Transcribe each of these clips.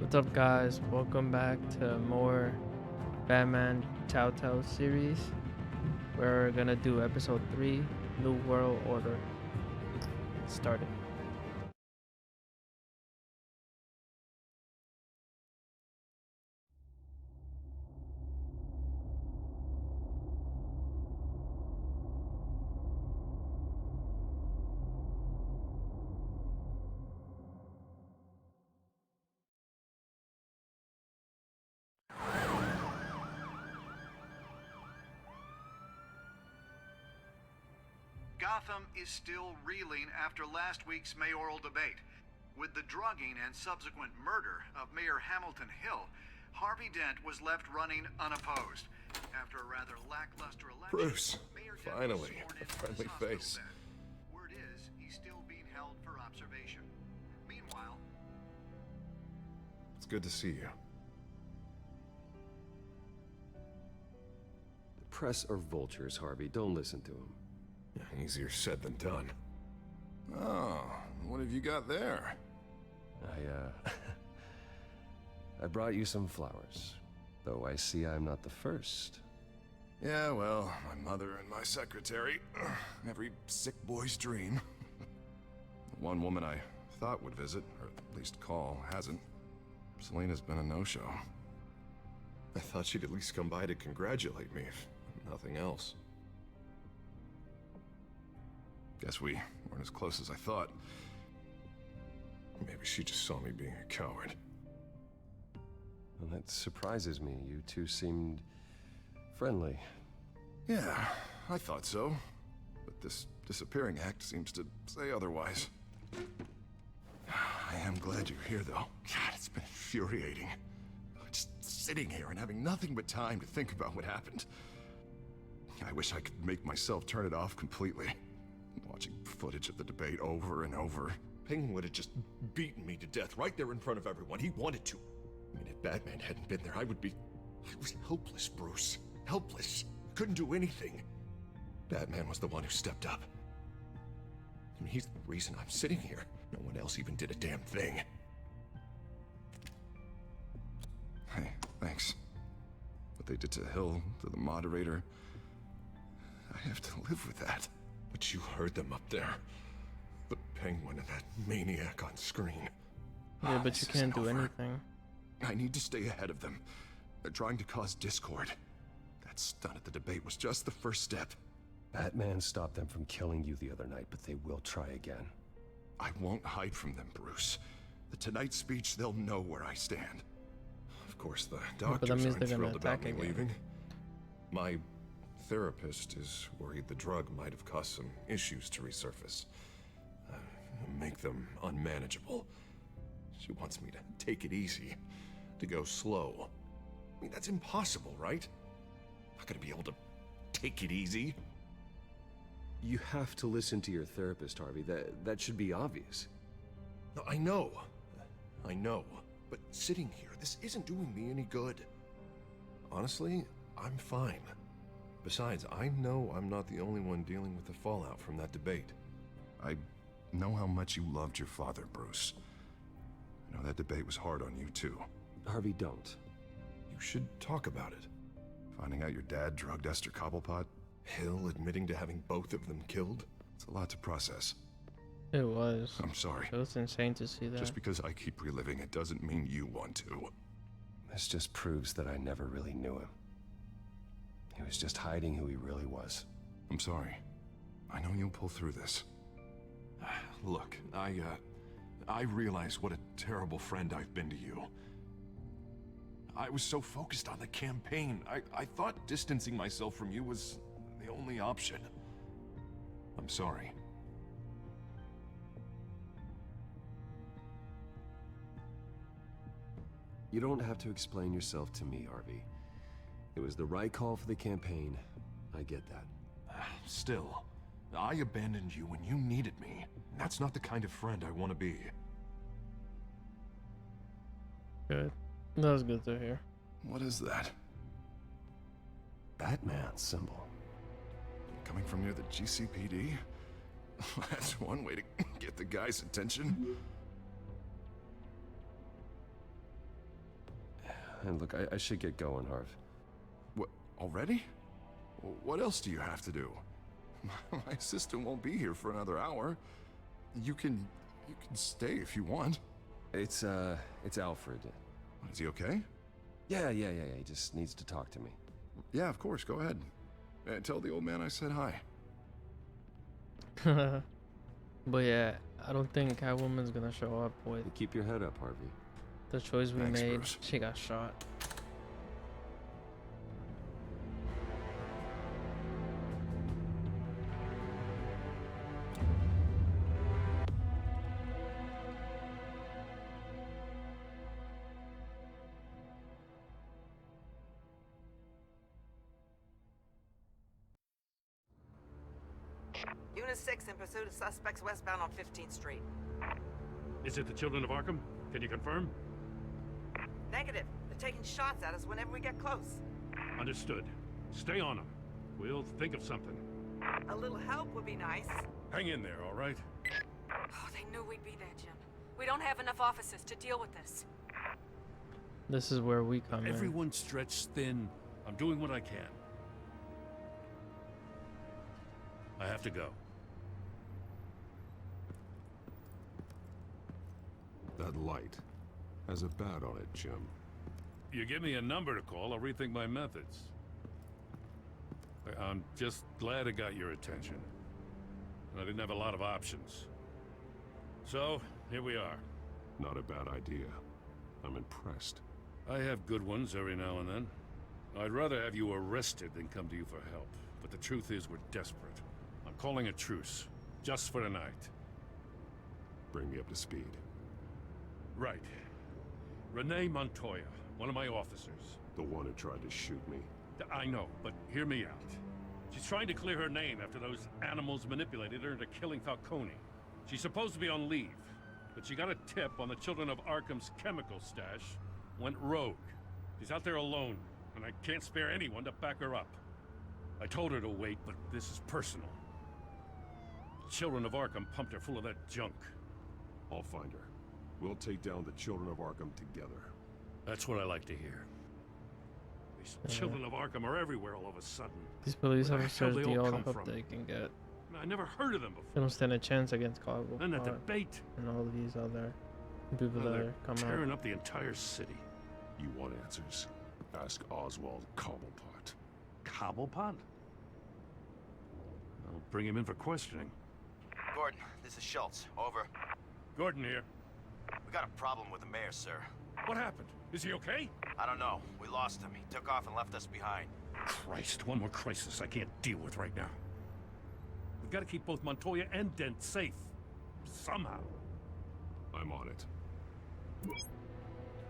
What's up, guys? Welcome back to more Batman Telltale series. We're gonna do episode 3, New World Order. Started. Gotham is still reeling after last week's mayoral debate. With the drugging and subsequent murder of Mayor Hamilton Hill, Harvey Dent was left running unopposed. After a rather lackluster election, Bruce, Mayor Dent was finally, sworn a into friendly his hospital face. bed. Word is, he's still being held for observation. Meanwhile, It's good to see you. The press are vultures, Harvey. Don't listen to them. Easier said than done. Oh, what have you got there? I brought you some flowers. Though I see I'm not the first. Yeah, well, my mother and my secretary. Every sick boy's dream. The one woman I thought would visit, or at least call, hasn't. Selena's been a no-show. I thought she'd at least come by to congratulate me, if nothing else. Guess we weren't as close as I thought. Maybe she just saw me being a coward. Well, that surprises me. You two seemed friendly. Yeah, I thought so. But this disappearing act seems to say otherwise. I am glad you're here, though. God, it's been infuriating. Just sitting here and having nothing but time to think about what happened. I wish I could make myself turn it off completely. Watching footage of the debate over and over. Penguin would have just beaten me to death right there in front of everyone. He wanted to. I mean, if Batman hadn't been there, I was helpless, Bruce. Helpless. Couldn't do anything. Batman was the one who stepped up. I mean, he's the reason I'm sitting here. No one else even did a damn thing. Hey, thanks. What they did to Hill, to the moderator, I have to live with that. But you heard them up there. The Penguin and that maniac on screen. Yeah, but you This can't isn't do over. anything. I need to stay ahead of them. They're trying to cause discord. That stunt at the debate was just the first step. Batman stopped them from killing you the other night, but they will try again. I won't hide from them, Bruce. The Tonight speech, they'll know where I stand. Of course, the that doctors means aren't they're gonna thrilled about attack me again. leaving. My therapist is worried the drug might have caused some issues to resurface. Make them unmanageable. She wants me to take it easy, to go slow. I mean, that's impossible, right? I'm not gonna be able to take it easy. You have to listen to your therapist, Harvey. That should be obvious. No, I know. But sitting here, this isn't doing me any good. Honestly, I'm fine. Besides, I know I'm not the only one dealing with the fallout from that debate. I know how much you loved your father, Bruce. I know that debate was hard on you, too. Harvey, don't. You should talk about it. Finding out your dad drugged Esther Cobblepot, Hill admitting to having both of them killed. It's a lot to process. It was. I'm sorry. It was insane to see that. Just because I keep reliving it doesn't mean you want to. This just proves that I never really knew him. He was just hiding who he really was. I'm sorry. I know you'll pull through this. Look, I realize what a terrible friend I've been to you. I was so focused on the campaign. I thought distancing myself from you was the only option. I'm sorry. You don't have to explain yourself to me, Harvey. It was the right call for the campaign. I get that. Still, I abandoned you when you needed me. That's not the kind of friend I want to be. Good. That was good to hear. What is that? Batman symbol. Coming from near the GCPD? That's one way to get the guy's attention. And look, I should get going, Harv. What, already? What else do you have to do? My assistant won't be here for another hour. You can stay if you want. It's Alfred. Is he okay? Yeah, he just needs to talk to me. Yeah, of course, go ahead. Tell the old man I said hi. But yeah, I don't think Catwoman's gonna show up with You keep your head up, Harvey. the choice we Thanks, made. Bruce. She got shot. Unit 6 in pursuit of suspects westbound on 15th Street. Is it the Children of Arkham? Can you confirm? Negative. They're taking shots at us whenever we get close. Understood. Stay on them. We'll think of something. A little help would be nice. Hang in there, all right? Oh, they knew we'd be there, Jim. We don't have enough officers to deal with this. This is where we come in. Everyone's stretched thin. I'm doing what I can. I have to go. That light has a bat on it, Jim. You give me a number to call, I'll rethink my methods. I'm just glad it got your attention. I didn't have a lot of options. So, here we are. Not a bad idea. I'm impressed. I have good ones every now and then. I'd rather have you arrested than come to you for help. But the truth is, we're desperate. I'm calling a truce. Just for tonight. Bring me up to speed. Right. Renee Montoya, one of my officers. The one who tried to shoot me. I know, but hear me out. She's trying to clear her name after those animals manipulated her into killing Falcone. She's supposed to be on leave, but she got a tip on the Children of Arkham's chemical stash, went rogue. She's out there alone, and I can't spare anyone to back her up. I told her to wait, but this is personal. The Children of Arkham pumped her full of that junk. I'll find her. We'll take down the Children of Arkham together. That's what I like to hear. These Children of Arkham are everywhere all of a sudden. These police Where the hell officers they do all all the come help from? they can get. I never heard of them They before. don't stand a chance against Coggle And that debate. and all these other people Well, that they're come tearing out. up the entire city. You want answers? Ask Oswald Cobblepot. Cobblepot? I'll bring him in for questioning. Gordon, this is Schultz. Over. Gordon here. We got a problem with the mayor, sir. What happened? Is he okay? I don't know. We lost him. He took off and left us behind. Christ, one more crisis I can't deal with right now. We've got to keep both Montoya and Dent safe. Somehow. I'm on it.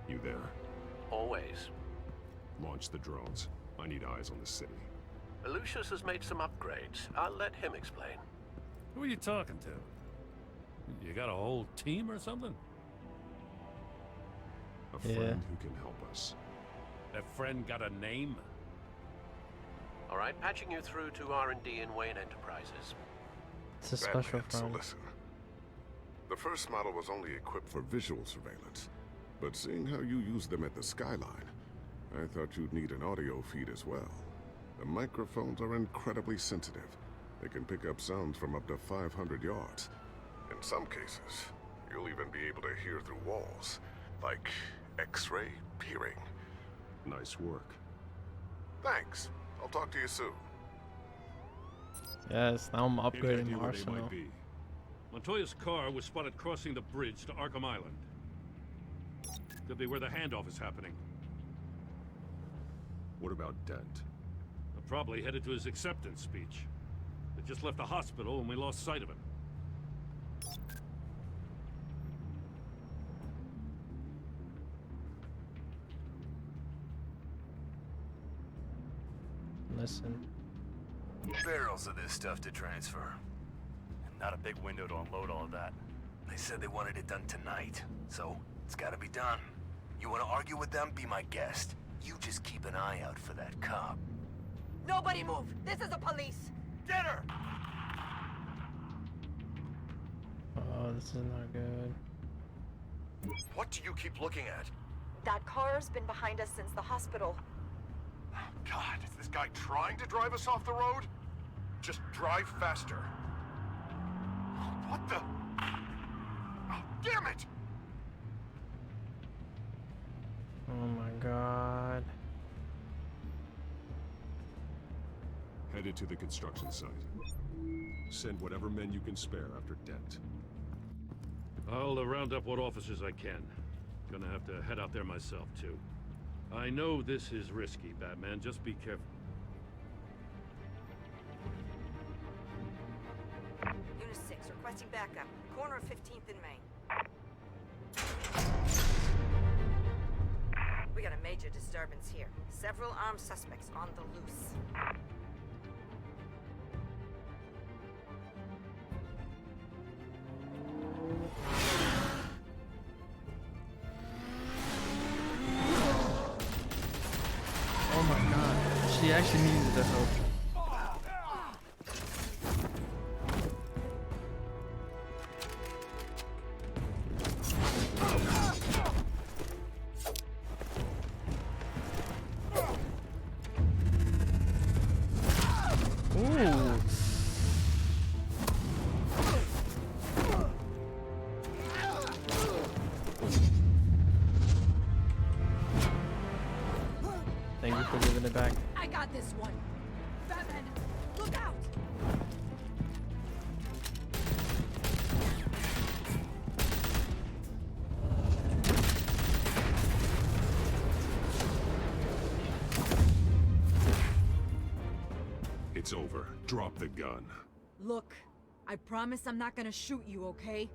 You there? Always. Launch the drones. I need eyes on the city. Lucius has made some upgrades. I'll let him explain. Who are you talking to? You got a whole team or something? A Yeah. friend who can help us. That friend got a name? All right, patching you through to R&D in Wayne Enterprises. It's a special Batman, so friend. listen. The first model was only equipped for visual surveillance, but seeing how you use them at the skyline, I thought you'd need an audio feed as well. The microphones are incredibly sensitive. They can pick up sounds from up to 500 yards. In some cases, you'll even be able to hear through walls, like X-ray peering. Nice work. Thanks. I'll talk to you soon. Yes, now I'm Any upgrading idea my where they arsenal. might be? Montoya's car was spotted crossing the bridge to Arkham Island. Could be where the handoff is happening. What about Dent? Probably headed to his acceptance speech. They just left the hospital and we lost sight of him. Listen. Barrels of this stuff to transfer. And not a big window to unload all of that. They said they wanted it done tonight, so it's gotta be done. You wanna argue with them? Be my guest. You just keep an eye out for that cop. Nobody move! This is the police! Get her! Oh, this is not good. What do you keep looking at? That car's been behind us since the hospital. God, is this guy trying to drive us off the road? Just drive faster. What the? Oh, damn it! Oh my god. Headed to the construction site. Send whatever men you can spare after Dent. I'll round up what officers I can. Gonna have to head out there myself, too. I know this is risky, Batman. Just be careful. Unit 6, requesting backup. Corner of 15th and Main. We got a major disturbance here. Several armed suspects on the loose. Oh my god. She actually needed the help. Ooh. Thank you for giving it back. I got this one. Batman, look out! It's over. Drop the gun. Look, I promise I'm not gonna shoot you, okay?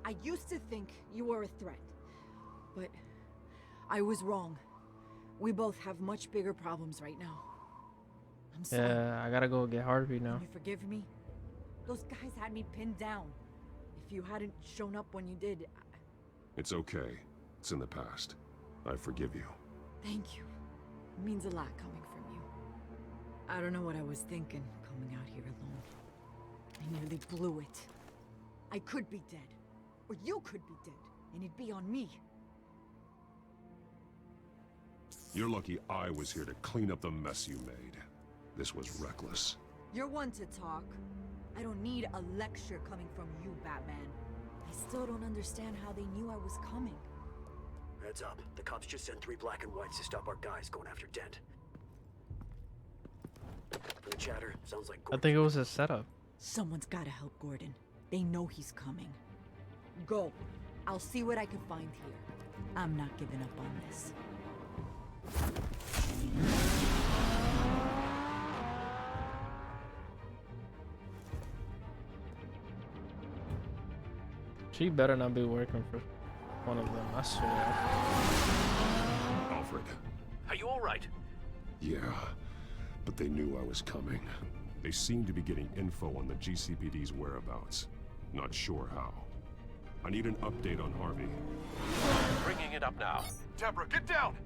I used to think you were a threat, but I was wrong. We both have much bigger problems right now. I'm sorry. Yeah, I gotta go get Harvey now. Can you forgive me? Those guys had me pinned down. If you hadn't shown up when you did, It's okay. It's in the past. I forgive you. thank you. It means a lot coming from you. I don't know what I was thinking coming out here alone. I nearly blew it. I could be dead. Or you could be dead. And it'd be on me. You're lucky I was here to clean up the mess you made. This was reckless. You're one to talk. I don't need a lecture coming from you, Batman. I still don't understand how they knew I was coming. Heads up. The cops just sent 3 black and whites to stop our guys going after Dent. From the chatter, sounds like I think it was a setup. Someone's gotta help Gordon. They know he's coming. Go. I'll see what I can find here. I'm not giving up on this. She better not be working for one of them, I swear. Alfred. Are you all right? Yeah, but they knew I was coming. They seemed to be getting info on the GCPD's whereabouts. Not sure how. I need an update on Harvey. Bringing it up now. Deborah, get down!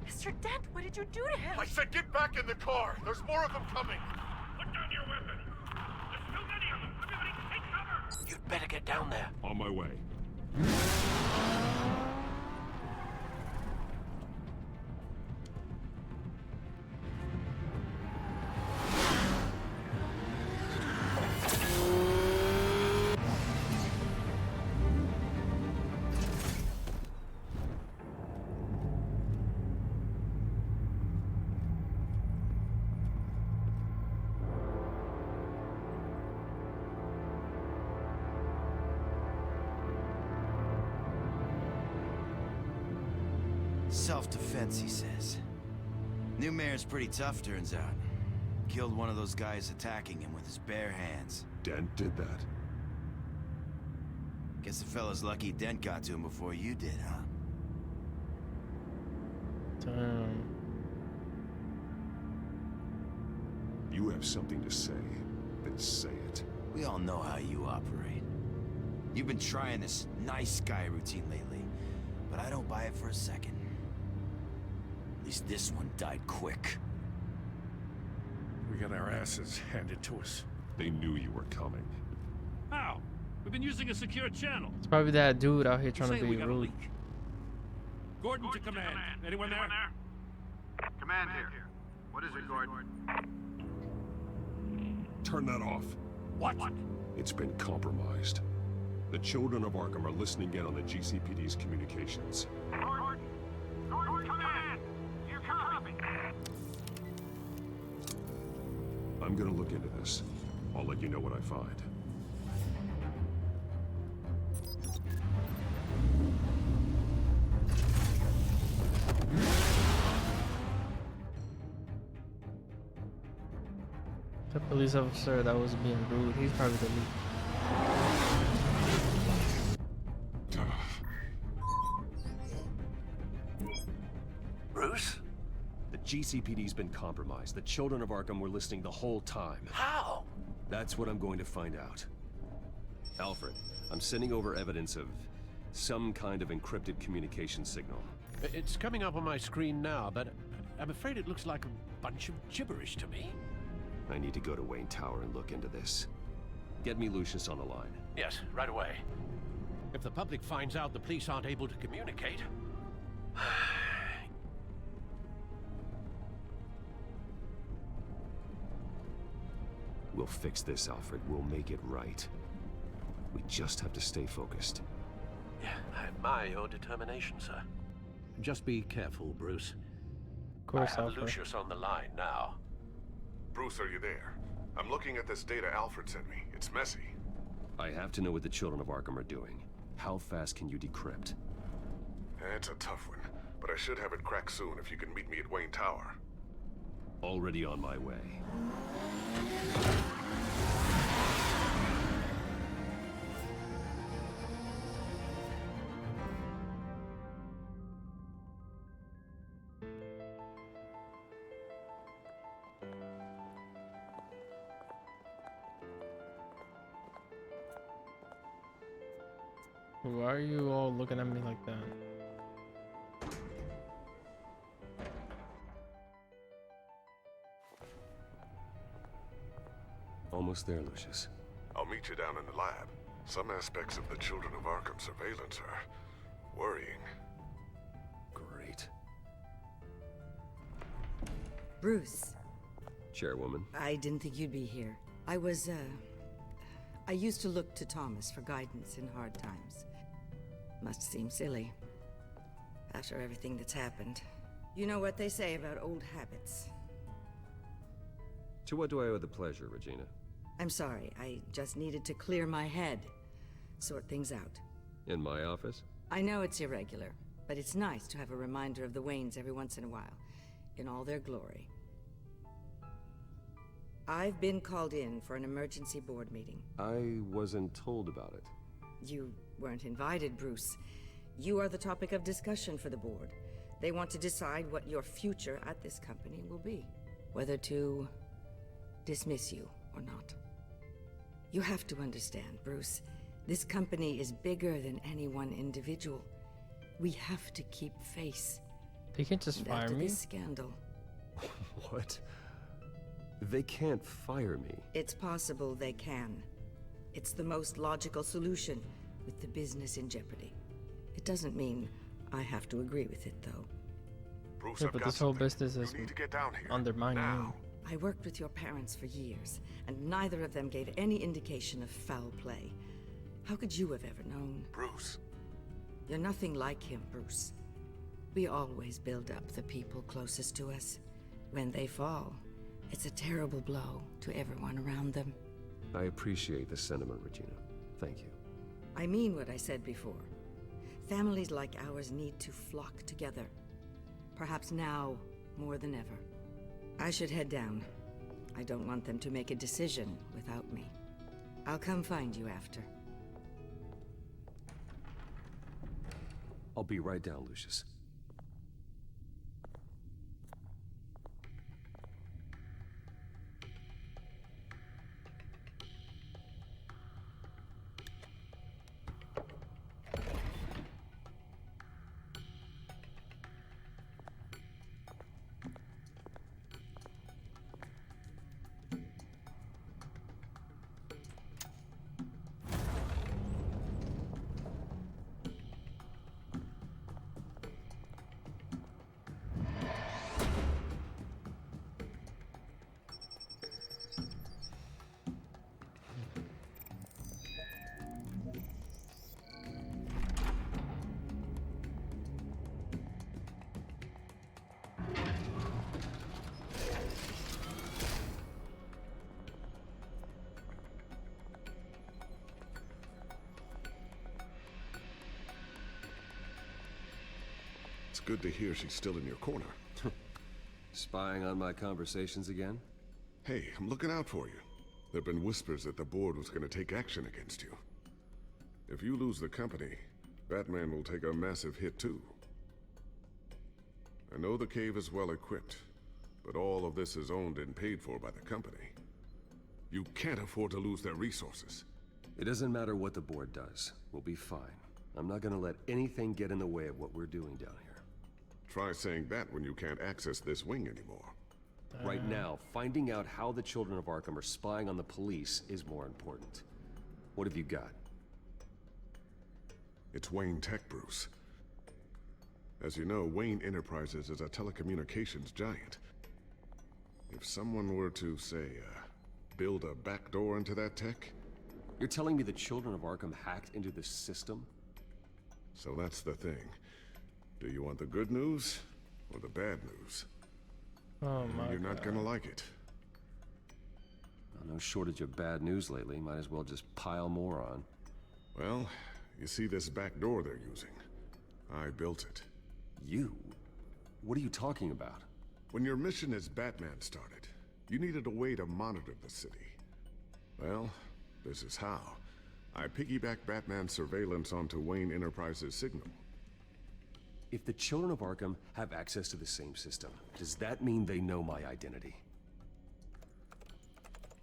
Mr. Dent, what did you do to him? I said get back in the car! There's more of them coming! Put down your weapon! There's too many of them! Everybody take cover! You'd better get down there. On my way. Self-defense, he says. New mayor's pretty tough, turns out. Killed one of those guys attacking him with his bare hands. Dent did that? Guess the fella's lucky Dent got to him before you did, huh? Damn. You have something to say, then say it. We all know how you operate. You've been trying this nice guy routine lately, but I don't buy it for a second. At least this one died quick. We got our asses handed to us. They knew you were coming. How? We've been using a secure channel. It's probably that dude out here trying Say to we be got a rude. leak. Gordon to command. Anyone there? Command here. What is it, Gordon? Turn that off. What? It's been compromised. The children of Arkham are listening in on the GCPD's communications. Gordon, command! You copy? I'm gonna look into this. I'll let you know what I find. The police officer that was being rude, he's probably the lead. Bruce? The GCPD's been compromised. The children of Arkham were listening the whole time. How? That's what I'm going to find out. Alfred, I'm sending over evidence of some kind of encrypted communication signal. It's coming up on my screen now, but I'm afraid it looks like a bunch of gibberish to me. I need to go to Wayne Tower and look into this. Get me Lucius on the line. Yes, right away. If the public finds out the police aren't able to communicate... We'll fix this, Alfred. We'll make it right. We just have to stay focused. Yeah, I admire your determination, sir. Just be careful, Bruce. Of course, I have Alfred. Lucius on the line now. Bruce, are you there? I'm looking at this data Alfred sent me. It's messy. I have to know what the children of Arkham are doing. How fast can you decrypt? It's a tough one, but I should have it cracked soon if you can meet me at Wayne Tower. Already on my way. Why are you all looking at me like that? Almost there, Lucius. I'll meet you down in the lab. Some aspects of the Children of Arkham surveillance are worrying. Great. Bruce. Chairwoman. I didn't think you'd be here. I used to look to Thomas for guidance in hard times. Must seem silly. After everything that's happened. You know what they say about old habits. To what do I owe the pleasure, Regina? I'm sorry, I just needed to clear my head. Sort things out. In my office? I know it's irregular, but it's nice to have a reminder of the Waynes every once in a while. In all their glory. I've been called in for an emergency board meeting. I wasn't told about it. You weren't invited, Bruce. You are the topic of discussion for the board. They want to decide what your future at this company will be. Whether to dismiss you or not. You have to understand, Bruce. This company is bigger than any one individual. We have to keep face. They can't just fire After me? this scandal. What? They can't fire me. It's possible they can. It's the most logical solution, with the business in jeopardy. It doesn't mean I have to agree with it, though. Bruce, Yeah, I've but got this whole something. business is You need to get down here. undermining me. Now. I worked with your parents for years, and neither of them gave any indication of foul play. How could you have ever known? Bruce. You're nothing like him, Bruce. We always build up the people closest to us. When they fall, it's a terrible blow to everyone around them. I appreciate the sentiment, Regina. Thank you. I mean what I said before. Families like ours need to flock together. Perhaps now more than ever. I should head down. I don't want them to make a decision without me. I'll come find you after. I'll be right down, Lucius. It's good to hear she's still in your corner. Spying on my conversations again? Hey, I'm looking out for you. There've been whispers that the board was gonna take action against you. If you lose the company, Batman will take a massive hit too. I know the cave is well equipped, but all of this is owned and paid for by the company. You can't afford to lose their resources. It doesn't matter what the board does. We'll be fine. I'm not gonna let anything get in the way of what we're doing down here. Try saying that when you can't access this wing anymore. Right now, finding out how the children of Arkham are spying on the police is more important. What have you got? It's Wayne Tech, Bruce. As you know, Wayne Enterprises is a telecommunications giant. If someone were to, say, build a backdoor into that tech... You're telling me the children of Arkham hacked into this system? So that's the thing. Do you want the good news or the bad news? Oh my God. You're not gonna like it. Well, no shortage of bad news lately. Might as well just pile more on. Well, you see this back door they're using? I built it. You? What are you talking about? When your mission as Batman started, you needed a way to monitor the city. Well, this is how. I piggybacked Batman's surveillance onto Wayne Enterprises' signal. If the children of Arkham have access to the same system, does that mean they know my identity?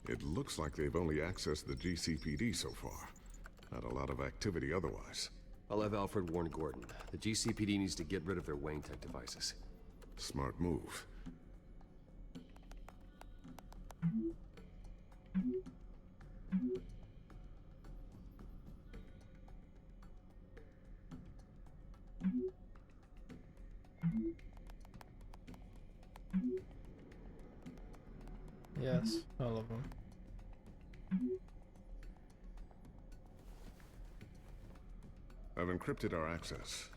It looks like they've only accessed the GCPD so far. Not a lot of activity otherwise. I'll have Alfred warn Gordon. The GCPD needs to get rid of their Wayne Tech devices. Smart move. Yes, all of them. I've encrypted our access.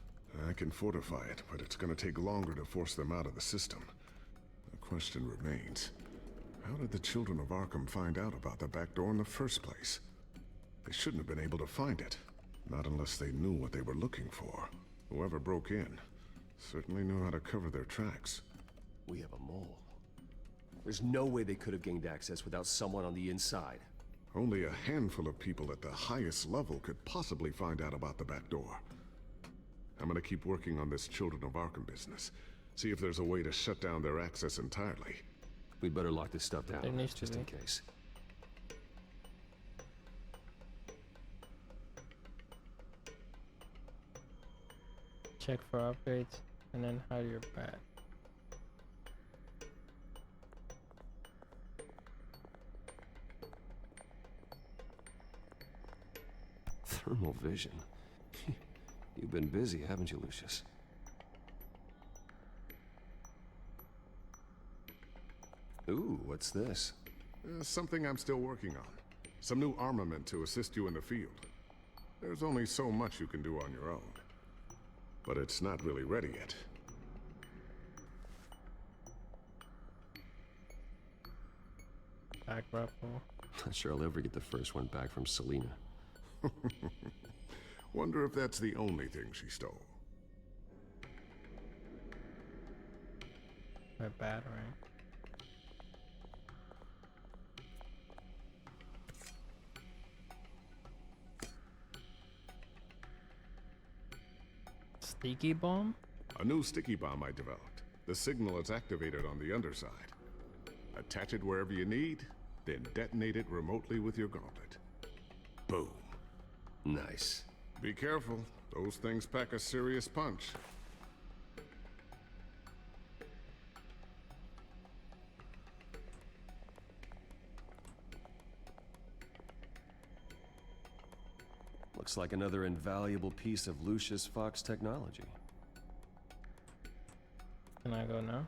I can fortify it, but it's gonna take longer to force them out of the system. The question remains, how did the children of Arkham find out about the back door in the first place? They shouldn't have been able to find it. Not unless they knew what they were looking for. Whoever broke in certainly knew how to cover their tracks. We have a mole. There's no way they could have gained access without someone on the inside. Only a handful of people at the highest level could possibly find out about the back door. I'm gonna keep working on this Children of Arkham business. See if there's a way to shut down their access entirely. We'd better lock this stuff down, There needs to just be. in case. Check for upgrades and then hide your bat. Thermal vision. You've been busy, haven't you, Lucius? Ooh, what's this? Something I'm still working on. Some new armament to assist you in the field. There's only so much you can do on your own. But it's not really ready yet. Back rifle. Not sure I'll ever get the first one back from Selina. Wonder if that's the only thing she stole. My battering. Sticky bomb? A new sticky bomb I developed. The signal is activated on the underside. Attach it wherever you need, then detonate it remotely with your gauntlet. Boom. Nice. Be careful. Those things pack a serious punch. Looks like another invaluable piece of Lucius Fox technology. Can I go now?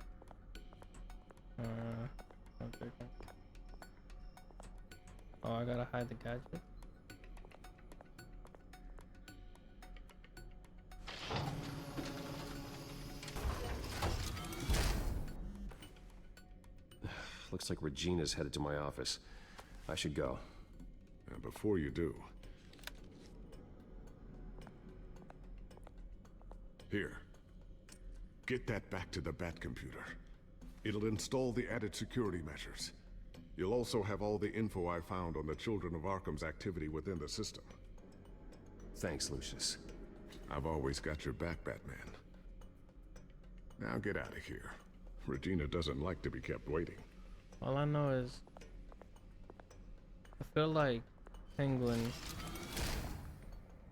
Okay. Oh, I gotta hide the gadget. Looks like Regina's headed to my office. I should go. And before you do... Here. Get that back to the Bat computer. It'll install the added security measures. You'll also have all the info I found on the Children of Arkham's activity within the system. Thanks, Lucius. I've always got your back, Batman. Now get out of here. Regina doesn't like to be kept waiting. All I know is I feel like Penguin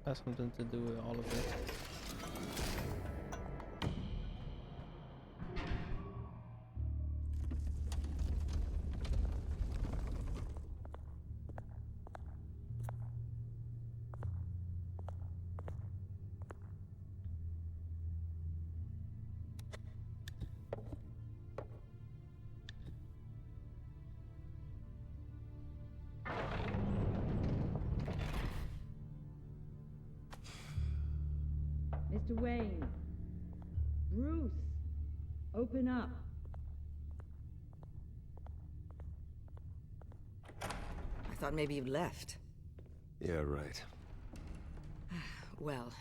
has something to do with all of it. Mr. Wayne. Bruce. Open up. I thought maybe you left. Yeah, right. Well,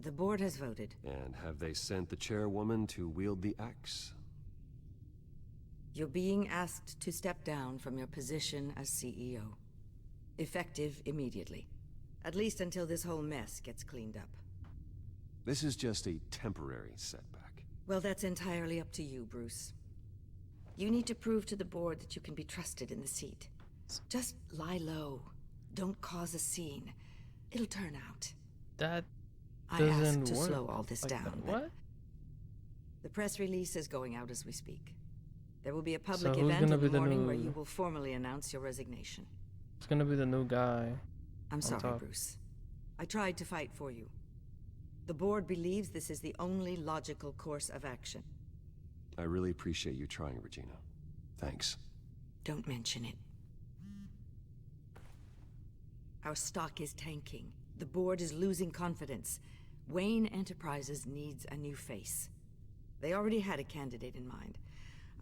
the board has voted. And have they sent the chairwoman to wield the axe? You're being asked to step down from your position as CEO. Effective immediately. At least until this whole mess gets cleaned up. This is just a temporary setback. Well, that's entirely up to you, Bruce. You need to prove to the board that you can be trusted in the seat. Just lie low. Don't cause a scene. It'll turn out. That I doesn't asked to work. slow all this Like down. that. What? The press release is going out as we speak. There will be a So public who's event gonna in be the the morning where new- you will formally announce your resignation. It's gonna be the new guy. I'm on sorry, top. Bruce. I tried to fight for you. The board believes this is the only logical course of action. I really appreciate you trying, Regina. Thanks. Don't mention it. Our stock is tanking. The board is losing confidence. Wayne Enterprises needs a new face. They already had a candidate in mind.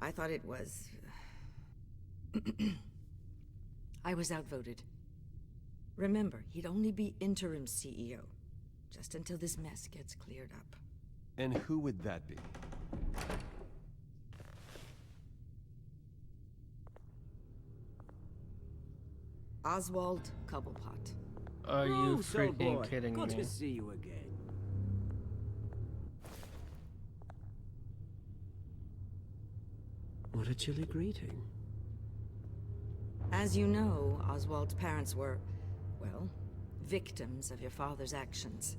I thought it was... I was outvoted. Remember, he'd only be interim CEO. Just until this mess gets cleared up. And who would that be? Oswald Cobblepot. Are you Bruce, old freaking boy. kidding Good me? to see you again. What a chilly greeting. As you know, Oswald's parents were, well, victims of your father's actions.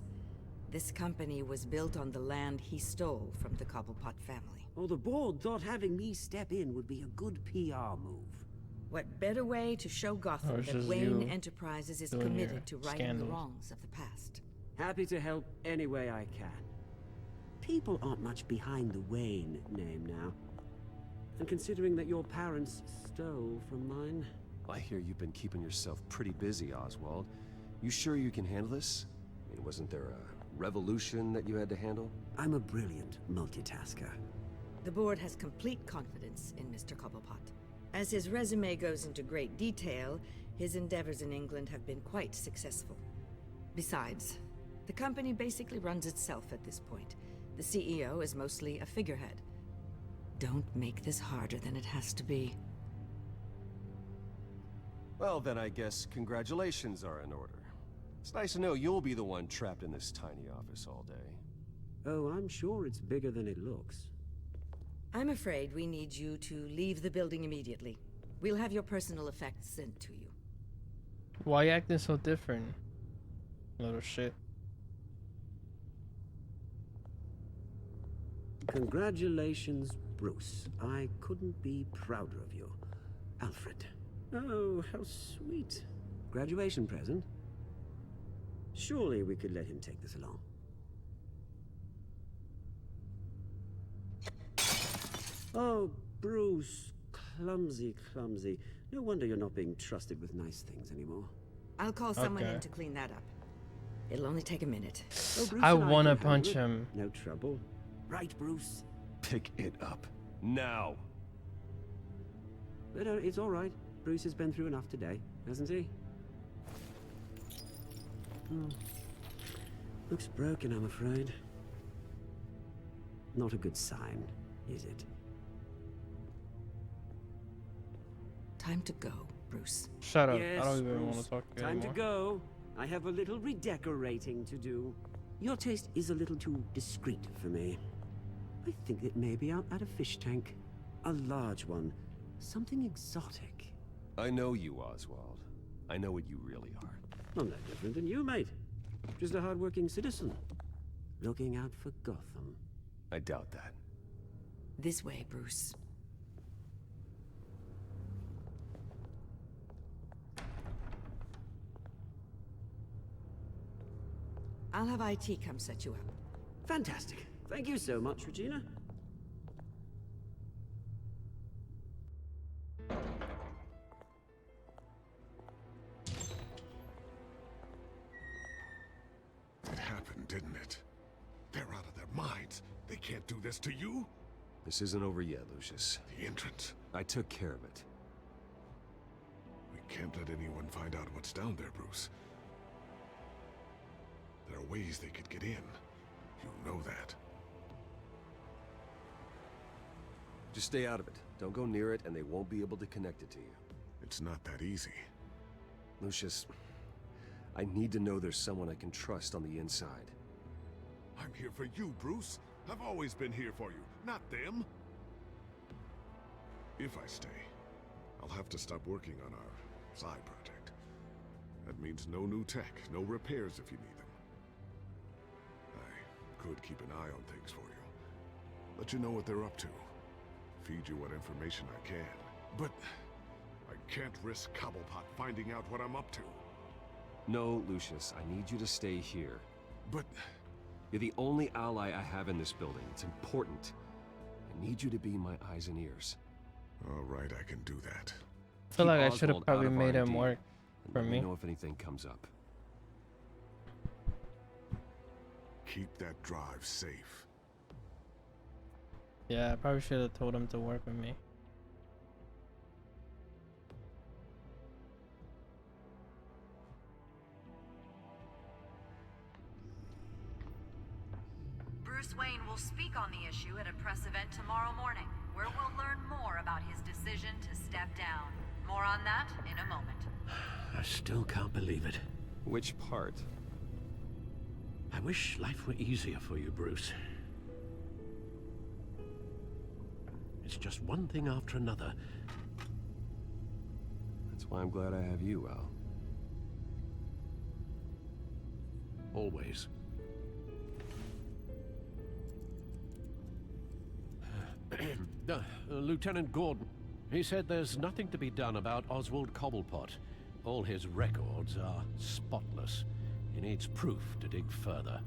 This company was built on the land he stole from the Cobblepot family. Well, the board thought having me step in would be a good PR move. What better way to show Gotham it's that just Wayne you Enterprises is doing your committed to righting the scandals. wrongs of the past? Happy to help any way I can. People aren't much behind the Wayne name now. And considering that your parents stole from mine... I hear you've been keeping yourself pretty busy, Oswald. You sure you can handle this? I mean, wasn't there a revolution that you had to handle? I'm a brilliant multitasker. The board has complete confidence in Mr. Cobblepot. As his resume goes into great detail, his endeavors in England have been quite successful. Besides, the company basically runs itself at this point. The CEO is mostly a figurehead. Don't make this harder than it has to be. Well, then I guess congratulations are in order. It's nice to know you'll be the one trapped in this tiny office all day. Oh, I'm sure it's bigger than it looks. I'm afraid we need you to leave the building immediately. We'll have your personal effects sent to you. Why you acting so different? Little shit. Congratulations, Bruce. I couldn't be prouder of you. Alfred. Oh, how sweet. Graduation present? Surely we could let him take this along. Oh, Bruce. Clumsy, clumsy. No wonder you're not being trusted with nice things anymore. I'll call someone Okay. in to clean that up. It'll only take a minute. Oh, Bruce I and wanna can handle punch it. him. No trouble. Right, Bruce? Pick it up. Now. But it's all right. Bruce has been through enough today, hasn't he? Looks broken, I'm afraid. not a good sign, is it? Time to go, Bruce. Shut up. Yes, I don't even want Bruce. to talk to you Time anymore. to go. I have a little redecorating to do. Your taste is a little too discreet for me. I think that maybe I'll add a fish tank. A large one. Something exotic. I know you, Oswald. I know what you really are. Not that different than you, mate. Just a hard-working citizen. Looking out for Gotham. I doubt that. This way, Bruce. I'll have IT come set you up. Fantastic. Thank you so much, Regina. It happened, didn't it? They're out of their minds. They can't do this to you? This isn't over yet, Lucius. The entrance. I took care of it. We can't let anyone find out what's down there, Bruce. There are ways they could get in. You know that. Just stay out of it. Don't go near it, and they won't be able to connect it to you. It's not that easy. Lucius, I need to know there's someone I can trust on the inside. I'm here for you, Bruce. I've always been here for you, not them. If I stay, I'll have to stop working on our side project. That means no new tech, no repairs if you need them. I could keep an eye on things for you. Let you know what they're up to. Feed you what information I can. But I can't risk Cobblepot finding out what I'm up to. No, Lucius, I need you to stay here. But... You're the only ally I have in this building. It's important. I need you to be my eyes and ears. All right, I can do that. I feel like I Keep should have Oswald probably out of made him R&D, work and for let me. know if anything comes up. Keep that drive safe. Yeah, I probably should have told him to work with me. Bruce Wayne will speak on the issue at a press event tomorrow morning, where we'll learn more about his decision to step down. More on that in a moment. I still can't believe it. Which part? I wish life were easier for you, Bruce. It's just one thing after another. That's why I'm glad I have you, Al. Always. Lieutenant Gordon. He said there's nothing to be done about Oswald Cobblepot. All his records are spotless. He needs proof to dig further.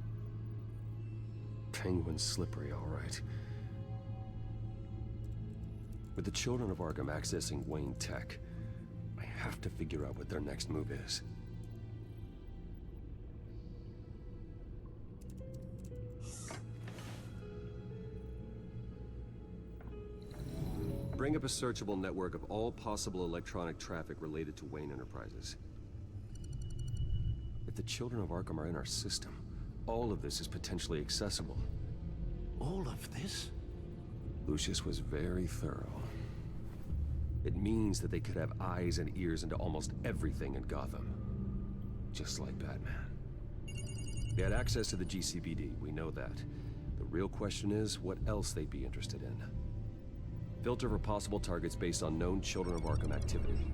Penguin's slippery, all right. With the children of Arkham accessing Wayne Tech, I have to figure out what their next move is. Bring up a searchable network of all possible electronic traffic related to Wayne Enterprises. If the children of Arkham are in our system, all of this is potentially accessible. All of this? Lucius was very thorough. It means that they could have eyes and ears into almost everything in Gotham. Just like Batman. They had access to the GCPD, we know that. The real question is, what else they'd be interested in. Filter for possible targets based on known Children of Arkham activity.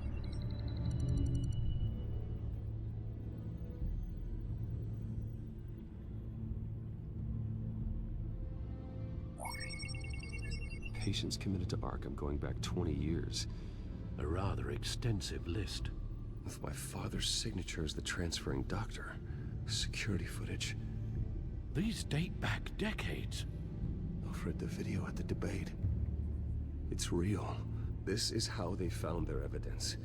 Patients committed to Arkham going back 20 years. A rather extensive list. With my father's signature as the transferring doctor. Security footage. These date back decades. I've read the video at the debate. It's real. This is how they found their evidence.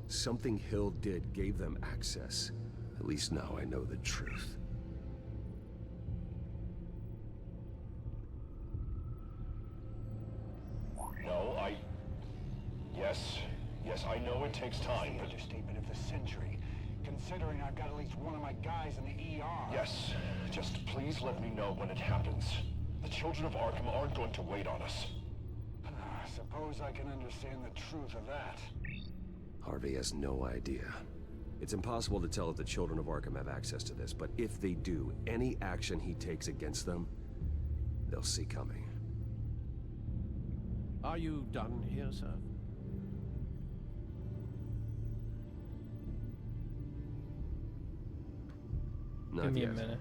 Something Hill did gave them access. At least now I know the truth. No, Yes, I know it takes time. The understatement of the century, considering I've got at least one of my guys in the ER. Yes, just please let me know when it happens. The children of Arkham aren't going to wait on us. Suppose I can understand the truth of that. Harvey has no idea. It's impossible to tell if the children of Arkham have access to this, but if they do, any action he takes against them, they'll see coming. Are you done here, sir? Give me a minute.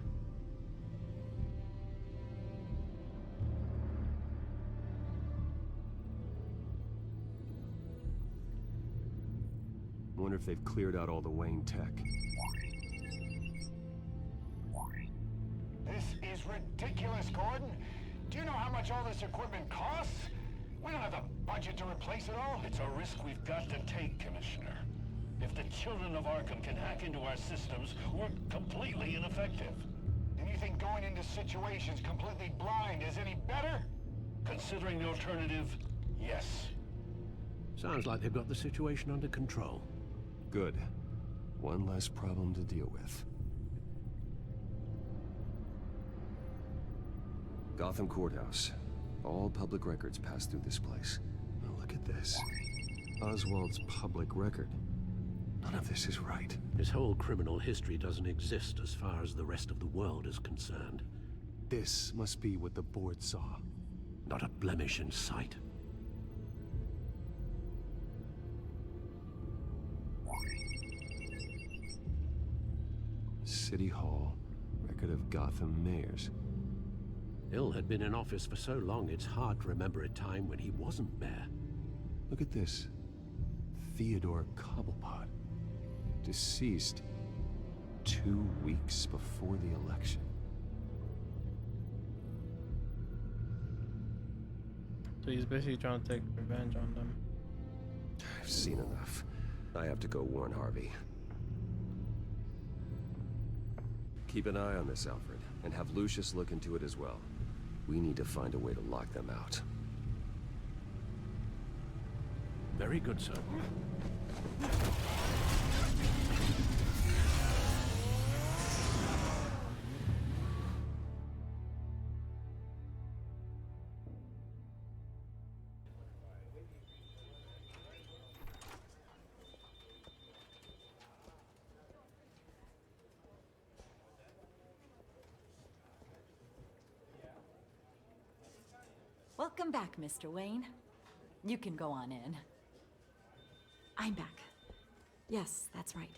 Wonder if they've cleared out all the Wayne tech. This is ridiculous, Gordon. Do you know how much all this equipment costs? We don't have the budget to replace it all. It's a risk we've got to take, Commissioner. If the children of Arkham can hack into our systems, we're completely ineffective. And you think going into situations completely blind is any better? Considering the alternative, yes. Sounds like they've got the situation under control. Good. One less problem to deal with. Gotham Courthouse. All public records pass through this place. Oh, look at this. Oswald's public record. None of this is right. His whole criminal history doesn't exist as far as the rest of the world is concerned. This must be what the board saw. Not a blemish in sight. City Hall. Record of Gotham mayors. Hill had been in office for so long, it's hard to remember a time when he wasn't mayor. Look at this. Theodore Cobblepot. Deceased 2 weeks before the election. So he's basically trying to take revenge on them. I've seen enough. I have to go warn Harvey. Keep an eye on this, Alfred, and have Lucius look into it as well. We need to find a way to lock them out. Very good, sir. Welcome back, Mr. Wayne. You can go on in. I'm back. Yes, that's right.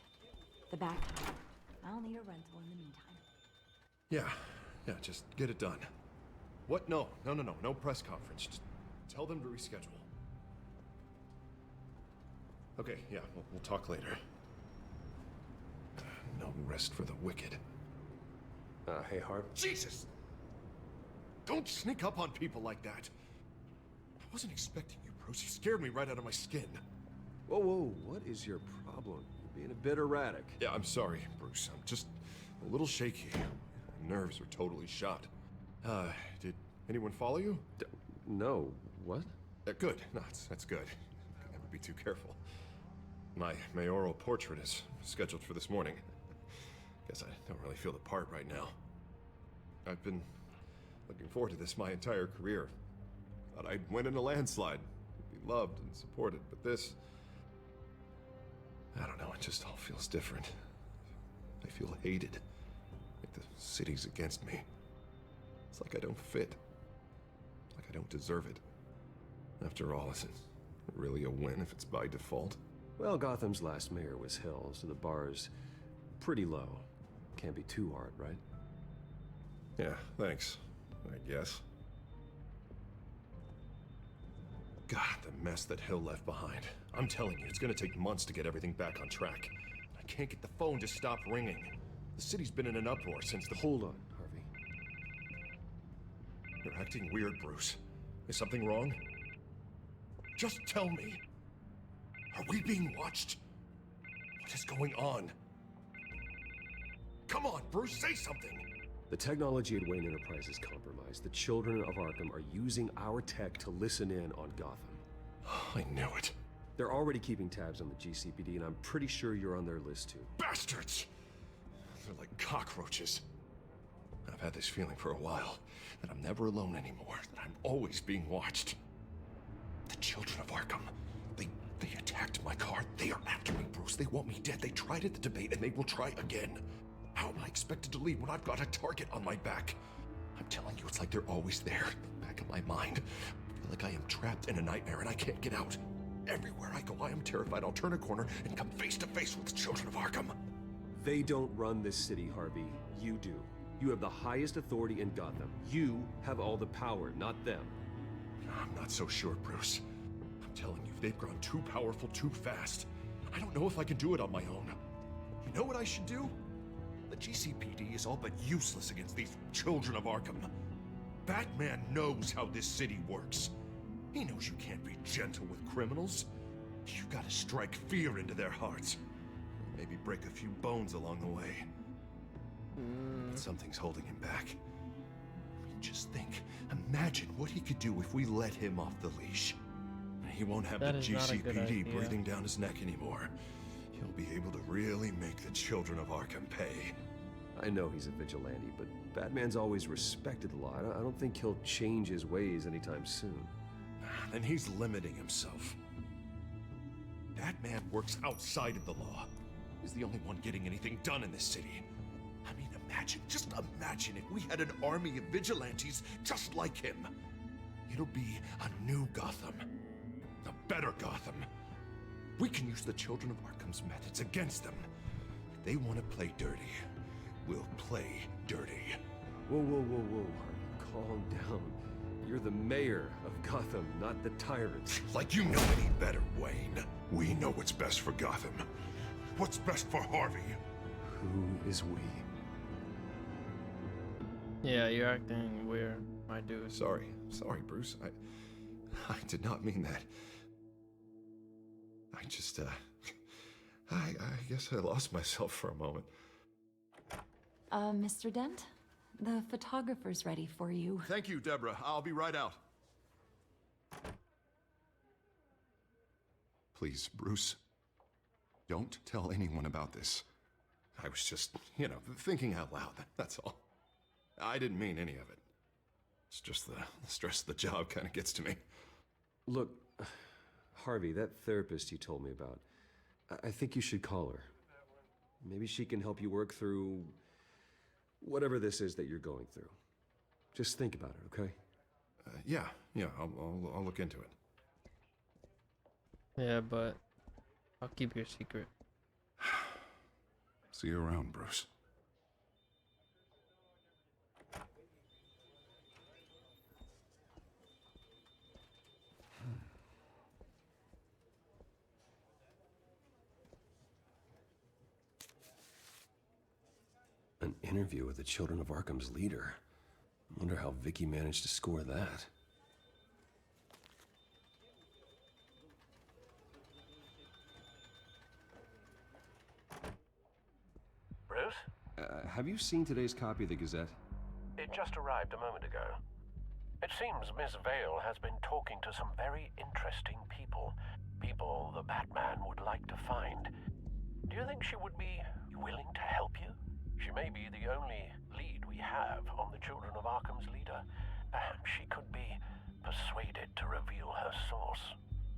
The back tire. I'll need a rental in the meantime. Yeah, just get it done. What? No press conference. Just tell them to reschedule. Okay, yeah, we'll talk later. No rest for the wicked. Hey, Harv. Jesus! Don't sneak up on people like that. I wasn't expecting you, Bruce. You scared me right out of my skin. Whoa, what is your problem? You're being a bit erratic. Yeah, I'm sorry, Bruce. I'm just a little shaky. My nerves are totally shot. Did anyone follow you? No. What? Good. No, that's good. Could never be too careful. My mayoral portrait is scheduled for this morning. Guess I don't really feel the part right now. I've been looking forward to this my entire career. Thought I'd win in a landslide, be loved and supported, but this... I don't know, it just all feels different. I feel hated. Like the city's against me. It's like I don't fit. Like I don't deserve it. After all, is it really a win if it's by default? Well, Gotham's last mayor was Hill, so the bar's pretty low. Can't be too hard, right? Yeah, thanks. I guess. God, the mess that Hill left behind. I'm telling you, it's gonna take months to get everything back on track. I can't get the phone to stop ringing. The city's been in an uproar since the... Hold on, Harvey. You're acting weird, Bruce. Is something wrong? Just tell me. Are we being watched? What is going on? Come on, Bruce, say something! The technology at Wayne Enterprise is compromised. The children of Arkham are using our tech to listen in on Gotham. I knew it. They're already keeping tabs on the GCPD, and I'm pretty sure you're on their list too. Bastards! They're like cockroaches. I've had this feeling for a while, that I'm never alone anymore, that I'm always being watched. The children of Arkham, they attacked my car. They are after me, Bruce. They want me dead. They tried at the debate, and they will try again. How am I expected to leave when I've got a target on my back? I'm telling you, it's like they're always there, back of my mind. I feel like I am trapped in a nightmare, and I can't get out. Everywhere I go, I am terrified I'll turn a corner and come face to face with the children of Arkham. They don't run this city, Harvey. You do. You have the highest authority in Gotham. You have all the power, not them. I'm not so sure, Bruce. I'm telling you, they've grown too powerful too fast. I don't know if I can do it on my own. You know what I should do? The GCPD is all but useless against these children of Arkham. Batman knows how this city works. He knows you can't be gentle with criminals. You gotta strike fear into their hearts. Maybe break a few bones along the way. But something's holding him back. I mean, just think. Imagine what he could do if we let him off the leash. He won't have the GCPD breathing down his neck anymore. He'll be able to really make the children of Arkham pay. I know he's a vigilante, but Batman's always respected the law. I don't think he'll change his ways anytime soon. Then he's limiting himself. Batman works outside of the law. He's the only one getting anything done in this city. I mean, just imagine if we had an army of vigilantes just like him. It'll be a new Gotham. A better Gotham. We can use the children of Arkham's methods against them. If they want to play dirty, we'll play dirty. Whoa, Harvey. Calm down. You're the mayor of Gotham, not the tyrant. Like you know any better, Wayne. We know what's best for Gotham. What's best for Harvey? Who is we? Yeah, you're acting weird, my dude. Sorry, Bruce. I did not mean that. I just, I guess I lost myself for a moment. Mr. Dent? The photographer's ready for you. Thank you, Deborah. I'll be right out. Please, Bruce, don't tell anyone about this. I was just, thinking out loud, that's all. I didn't mean any of it. It's just the stress of the job kind of gets to me. Look, Harvey, that therapist you told me about, I think you should call her. Maybe she can help you work through whatever this is that you're going through. Just think about it, okay? Yeah, I'll look into it. Yeah, but I'll keep your secret. See you around, Bruce. An interview with the Children of Arkham's leader. I wonder how Vicky managed to score that. Bruce? Have you seen today's copy of the Gazette? It just arrived a moment ago. It seems Miss Vale has been talking to some very interesting people. People the Batman would like to find. Do you think she would be willing to help you? She may be the only lead we have on the Children of Arkham's leader. Perhaps she could be persuaded to reveal her source.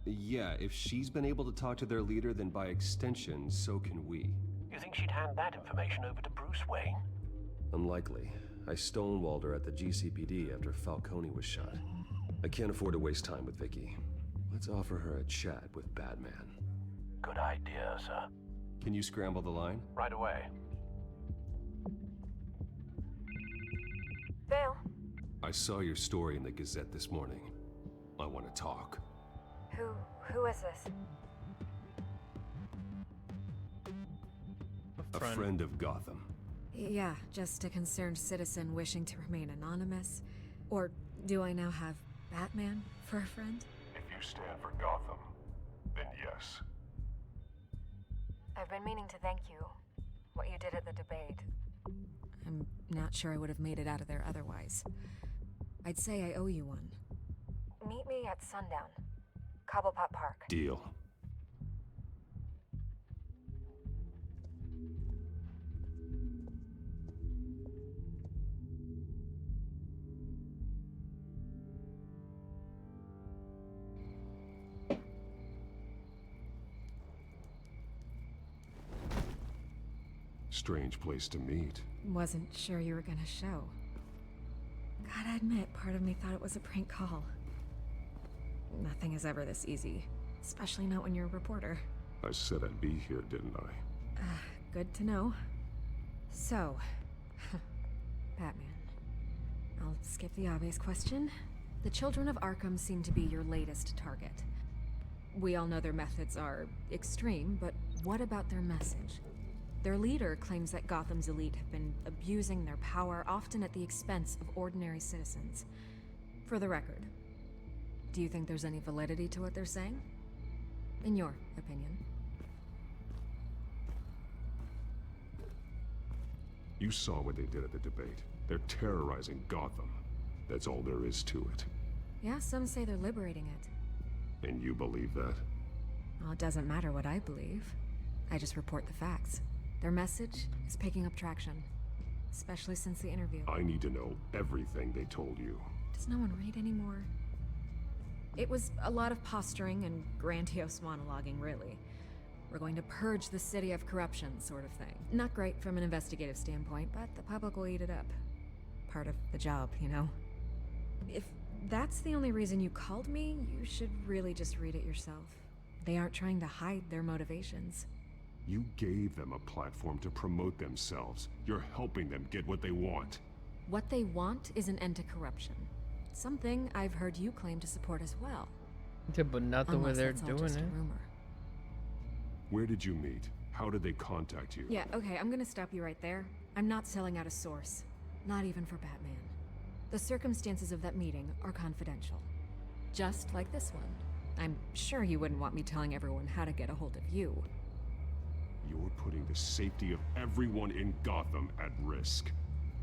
Yeah, if she's been able to talk to their leader, then by extension, so can we. You think she'd hand that information over to Bruce Wayne? Unlikely. I stonewalled her at the GCPD after Falcone was shot. I can't afford to waste time with Vicky. Let's offer her a chat with Batman. Good idea, sir. Can you scramble the line? Right away. Vale. I saw your story in the Gazette this morning. I want to talk. Who is this? A friend of Gotham. Yeah, just a concerned citizen wishing to remain anonymous. Or do I now have Batman for a friend? If you stand for Gotham, then yes. I've been meaning to thank you. What you did at the debate. I'm not sure I would have made it out of there otherwise. I'd say I owe you one. Meet me at sundown. Cobblepot Park. Deal. Strange place to meet. Wasn't sure you were gonna show. Gotta admit, part of me thought it was a prank call. Nothing is ever this easy, especially not when you're a reporter. I said I'd be here, didn't I? Good to know. So, Batman. I'll skip the obvious question. The Children of Arkham seem to be your latest target. We all know their methods are extreme, but what about their message? Their leader claims that Gotham's elite have been abusing their power, often at the expense of ordinary citizens. For the record, do you think there's any validity to what they're saying? In your opinion? You saw what they did at the debate. They're terrorizing Gotham. That's all there is to it. Yeah, some say they're liberating it. And you believe that? Well, it doesn't matter what I believe. I just report the facts. Their message is picking up traction, especially since the interview. I need to know everything they told you. Does no one read anymore? It was a lot of posturing and grandiose monologuing, really. We're going to purge the city of corruption, sort of thing. Not great from an investigative standpoint, but the public will eat it up. Part of the job, you know? If that's the only reason you called me, you should really just read it yourself. They aren't trying to hide their motivations. You gave them a platform to promote themselves. You're helping them get what they want. What they want is an end to corruption. Something I've heard you claim to support as well. Yeah, but not the way they're doing it. Rumor. Where did you meet? How did they contact you? Yeah, okay, I'm gonna stop you right there. I'm not selling out a source. Not even for Batman. The circumstances of that meeting are confidential. Just like this one. I'm sure you wouldn't want me telling everyone how to get a hold of you. You're putting the safety of everyone in Gotham at risk.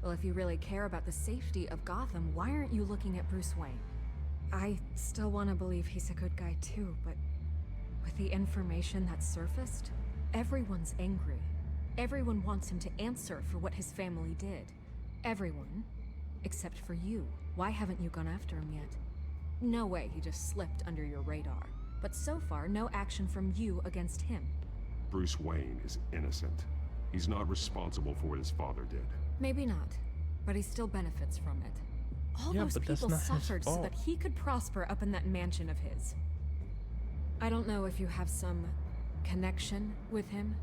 Well, if you really care about the safety of Gotham, why aren't you looking at Bruce Wayne? I still want to believe he's a good guy too, but with the information that surfaced, everyone's angry. Everyone wants him to answer for what his family did. Everyone, except for you. Why haven't you gone after him yet? No way he just slipped under your radar. But so far, no action from you against him. Bruce Wayne is innocent. He's not responsible for what his father did. Maybe not, but he still benefits from it. All Yeah, those but that's people not his suffered so fault. that he could prosper up in that mansion of his. I don't know if you have some connection with him.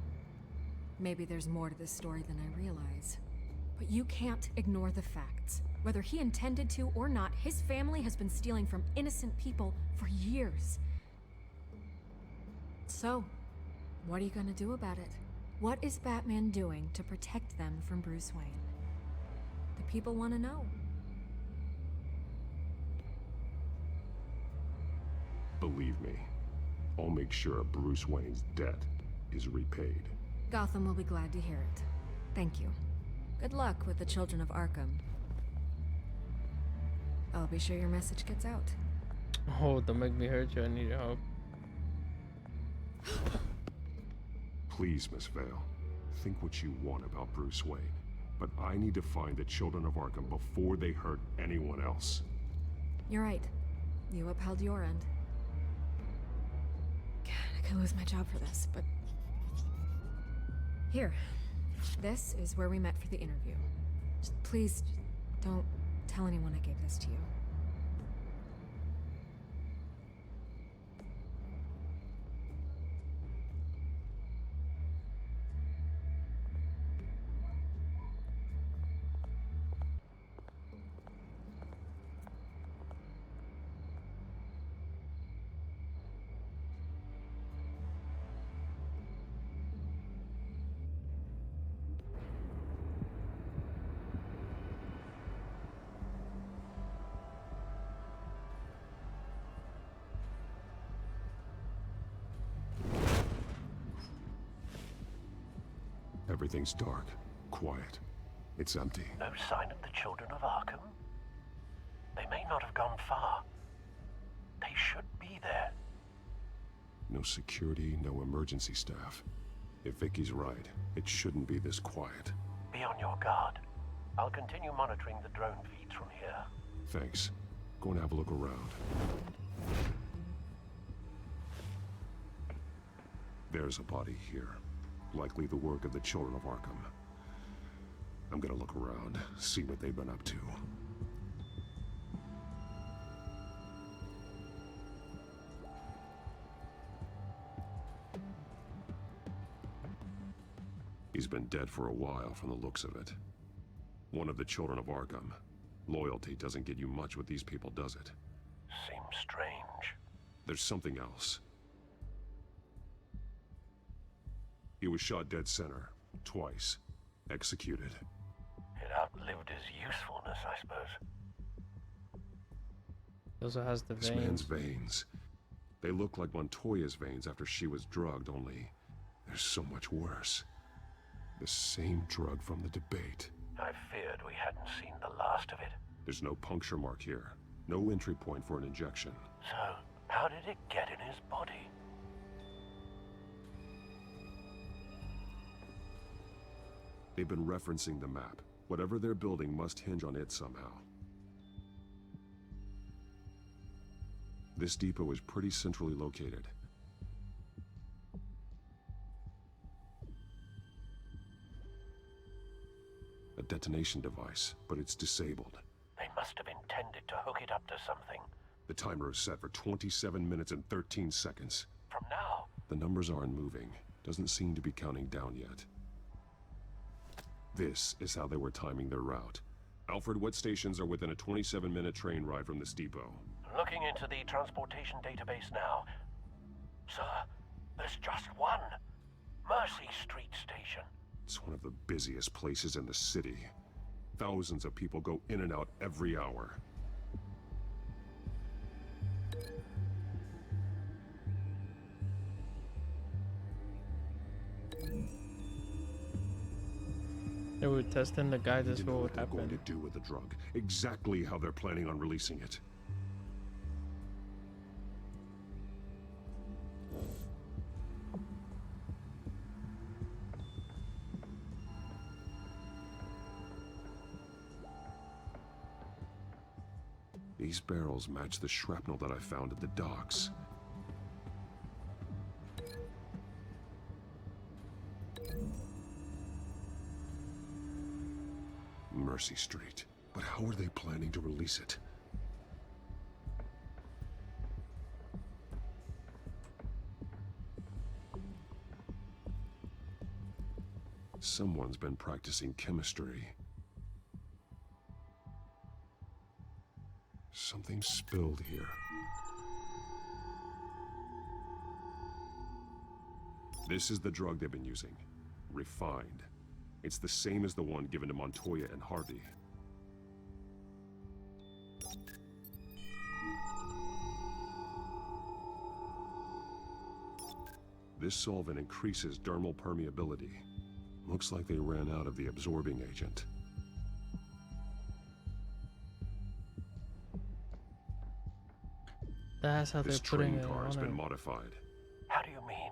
Maybe there's more to this story than I realize. But you can't ignore the facts. Whether he intended to or not, his family has been stealing from innocent people for years. So, what are you gonna do about it? What is Batman doing to protect them from Bruce Wayne? The people want to know. Believe me, I'll make sure Bruce Wayne's debt is repaid. Gotham will be glad to hear it. Thank you. Good luck with the Children of Arkham. I'll be sure your message gets out. Oh, don't make me hurt you. I need your help. Please, Miss Vale, think what you want about Bruce Wayne, but I need to find the Children of Arkham before they hurt anyone else. You're right. You upheld your end. God, I could lose my job for this, but... Here. This is where we met for the interview. Just please, don't tell anyone I gave this to you. Everything's dark, quiet. It's empty. No sign of the Children of Arkham? They may not have gone far. They should be there. No security, no emergency staff. If Vicky's right, it shouldn't be this quiet. Be on your guard. I'll continue monitoring the drone feeds from here. Thanks. Go and have a look around. There's a body here. Likely the work of the Children of Arkham. I'm gonna look around, see what they've been up to. He's been dead for a while from the looks of it. One of the children of Arkham. Loyalty doesn't get you much with these people, does it? Seems strange. There's something else. He was shot dead center, twice. Executed. It outlived his usefulness, I suppose. He also has the This veins. man's veins. They look like Montoya's veins after she was drugged, only they're so much worse. The same drug from the debate. I feared we hadn't seen the last of it. There's no puncture mark here. No entry point for an injection. So, how did it get in his body? They've been referencing the map. Whatever they're building must hinge on it somehow. This depot is pretty centrally located. A detonation device, but it's disabled. They must have intended to hook it up to something. The timer is set for 27 minutes and 13 seconds. From now? The numbers aren't moving. Doesn't seem to be counting down yet. This is how they were timing their route. Alfred, what stations are within a 27-minute train ride from this depot? Looking into the transportation database now. Sir, there's just one. Mercy Street Station. It's one of the busiest places in the city. Thousands of people go in and out every hour. They were testing the guy to see what would They're happen. going to do with the drug. Exactly how they're planning on releasing it. These barrels match the shrapnel that I found at the docks. Mercy Street. But how are they planning to release it? Someone's been practicing chemistry. Something spilled here. This is the drug they've been using. Refined. It's the same as the one given to Montoya and Harvey. This solvent increases dermal permeability. Looks like they ran out of the absorbing agent. That's how This they're putting train it car has on been it. modified. How do you mean?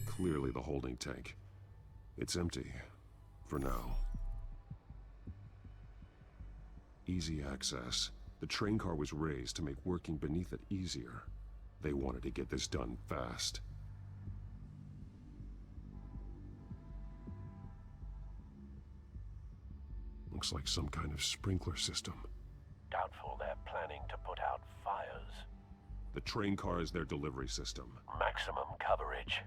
Clearly the holding tank. It's empty. For now. Easy access. The train car was raised to make working beneath it easier. They wanted to get this done fast. Looks like some kind of sprinkler system. Doubtful they're planning to put out fires. The train car is their delivery system. Maximum coverage.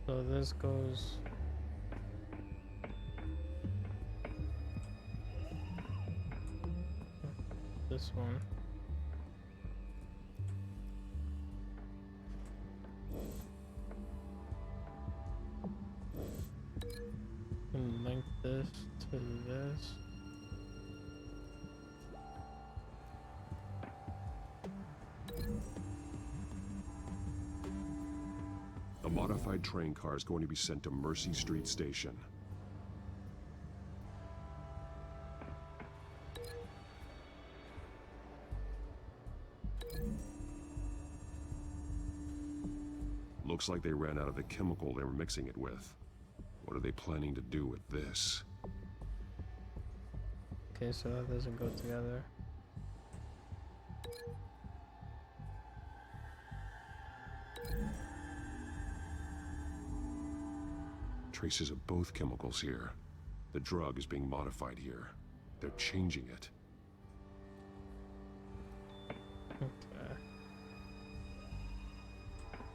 So this goes. This one. And link this to this. A modified train car is going to be sent to Mercy Street Station. Looks like they ran out of the chemical they were mixing it with. What are they planning to do with this? Okay, so that doesn't go together. traces of both chemicals here. The drug is being modified here. They're changing it. Okay.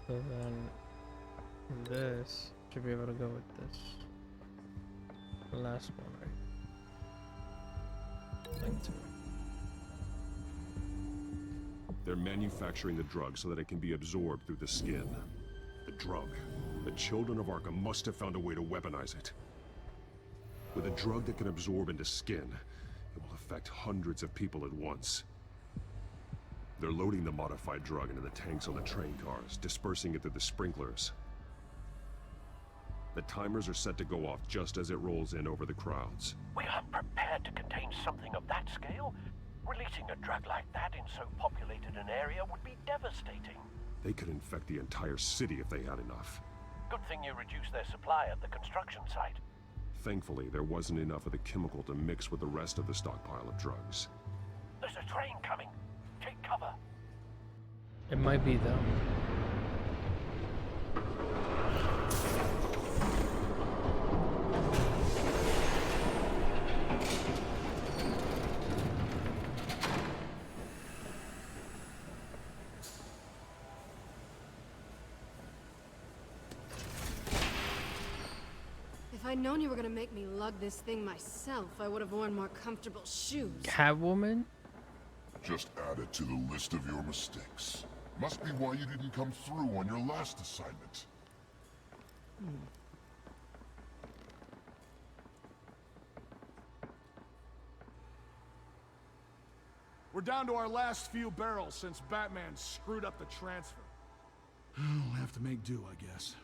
So then this should be able to go with this. The last one, right? Link to it. They're manufacturing the drug so that it can be absorbed through the skin. The drug. The children of Arkham must have found a way to weaponize it. With a drug that can absorb into skin, it will affect hundreds of people at once. They're loading the modified drug into the tanks on the train cars, dispersing it through the sprinklers. The timers are set to go off just as it rolls in over the crowds. We aren't prepared to contain something of that scale. Releasing a drug like that in so populated an area would be devastating. They could infect the entire city if they had enough. Good thing you reduced their supply at the construction site. Thankfully, there wasn't enough of the chemical to mix with the rest of the stockpile of drugs. There's a train coming. Take cover. It might be them. If I'd known you were gonna make me lug this thing myself, I would have worn more comfortable shoes. Catwoman? Just added to the list of your mistakes. Must be why you didn't come through on your last assignment. We're down to our last few barrels since Batman screwed up the transfer. We'll have to make do, I guess.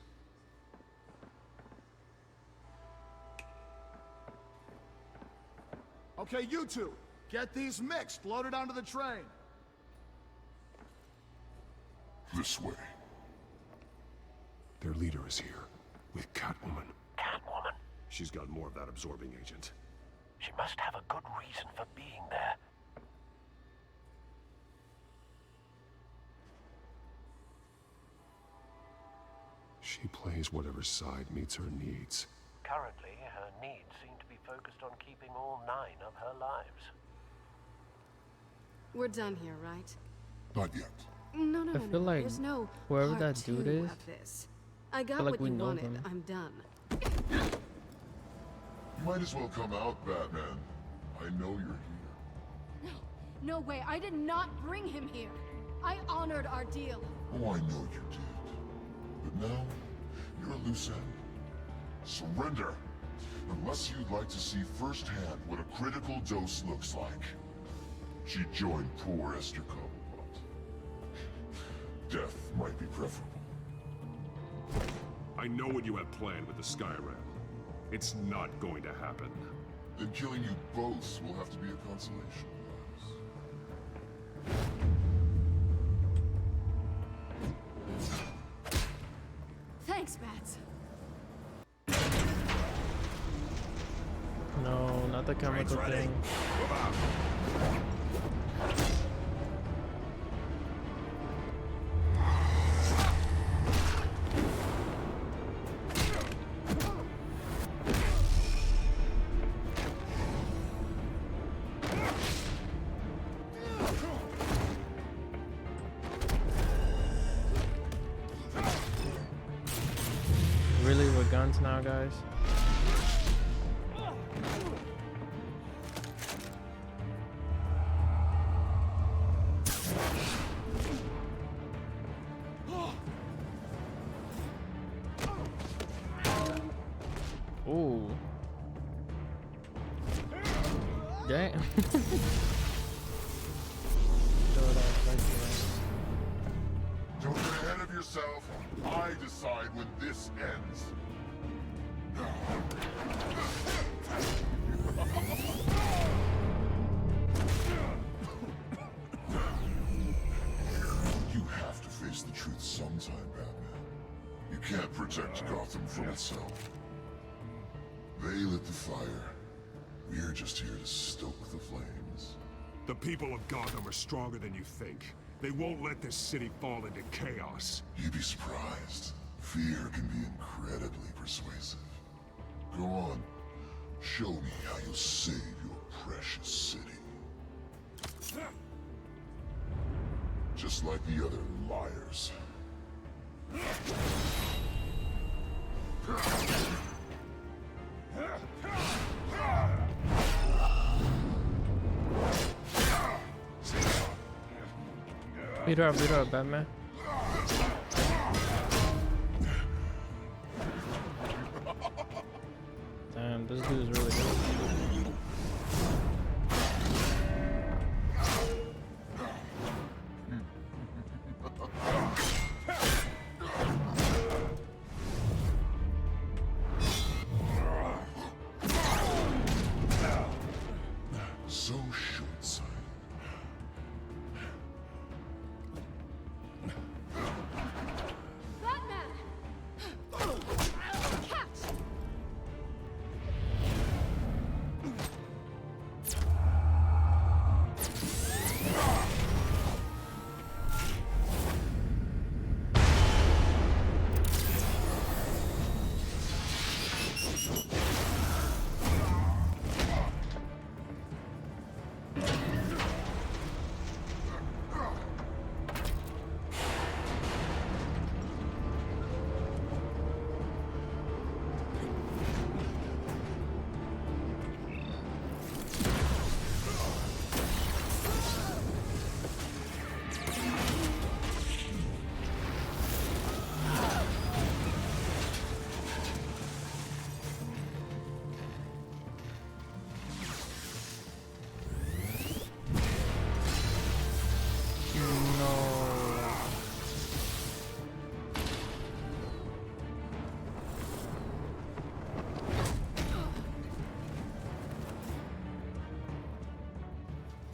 Okay, you two, get these mixed, loaded onto the train. This way. Their leader is here, with Catwoman. Catwoman? She's got more of that absorbing agent. She must have a good reason for being there. She plays whatever side meets her needs. Currently, her needs seem to be focused on keeping all 9 of her lives. We're done here, right? Not yet. No, I feel like there's no whoever part that dude 2 is, of this. I got feel like what we you know wanted. them. I'm done. You might as well come out, Batman. I know you're here. No way, I did not bring him here. I honored our deal. Oh, I know you did. But now, you're a loose end. Surrender! Unless you'd like to see firsthand what a critical dose looks like. She joined poor Esther Cobblepot. Death might be preferable. I know what you have planned with the Skyrim. It's not going to happen. Then killing you both will have to be a consolation. Thanks, Bats. No, not the chemical thing. Really, with guns now, guys? Ooh. Damn. Don't get ahead of yourself. I decide when this ends. You have to face the truth sometime, Batman. You can't protect Gotham from itself. They lit the fire. We're just here to stoke the flames. The people of Gotham are stronger than you think. They won't let this city fall into chaos. You'd be surprised. Fear can be incredibly persuasive. Go on. Show me how you'll save your precious city. Just like the other liars. Beat her up, Batman. Damn, this dude is really good. So short-sighted.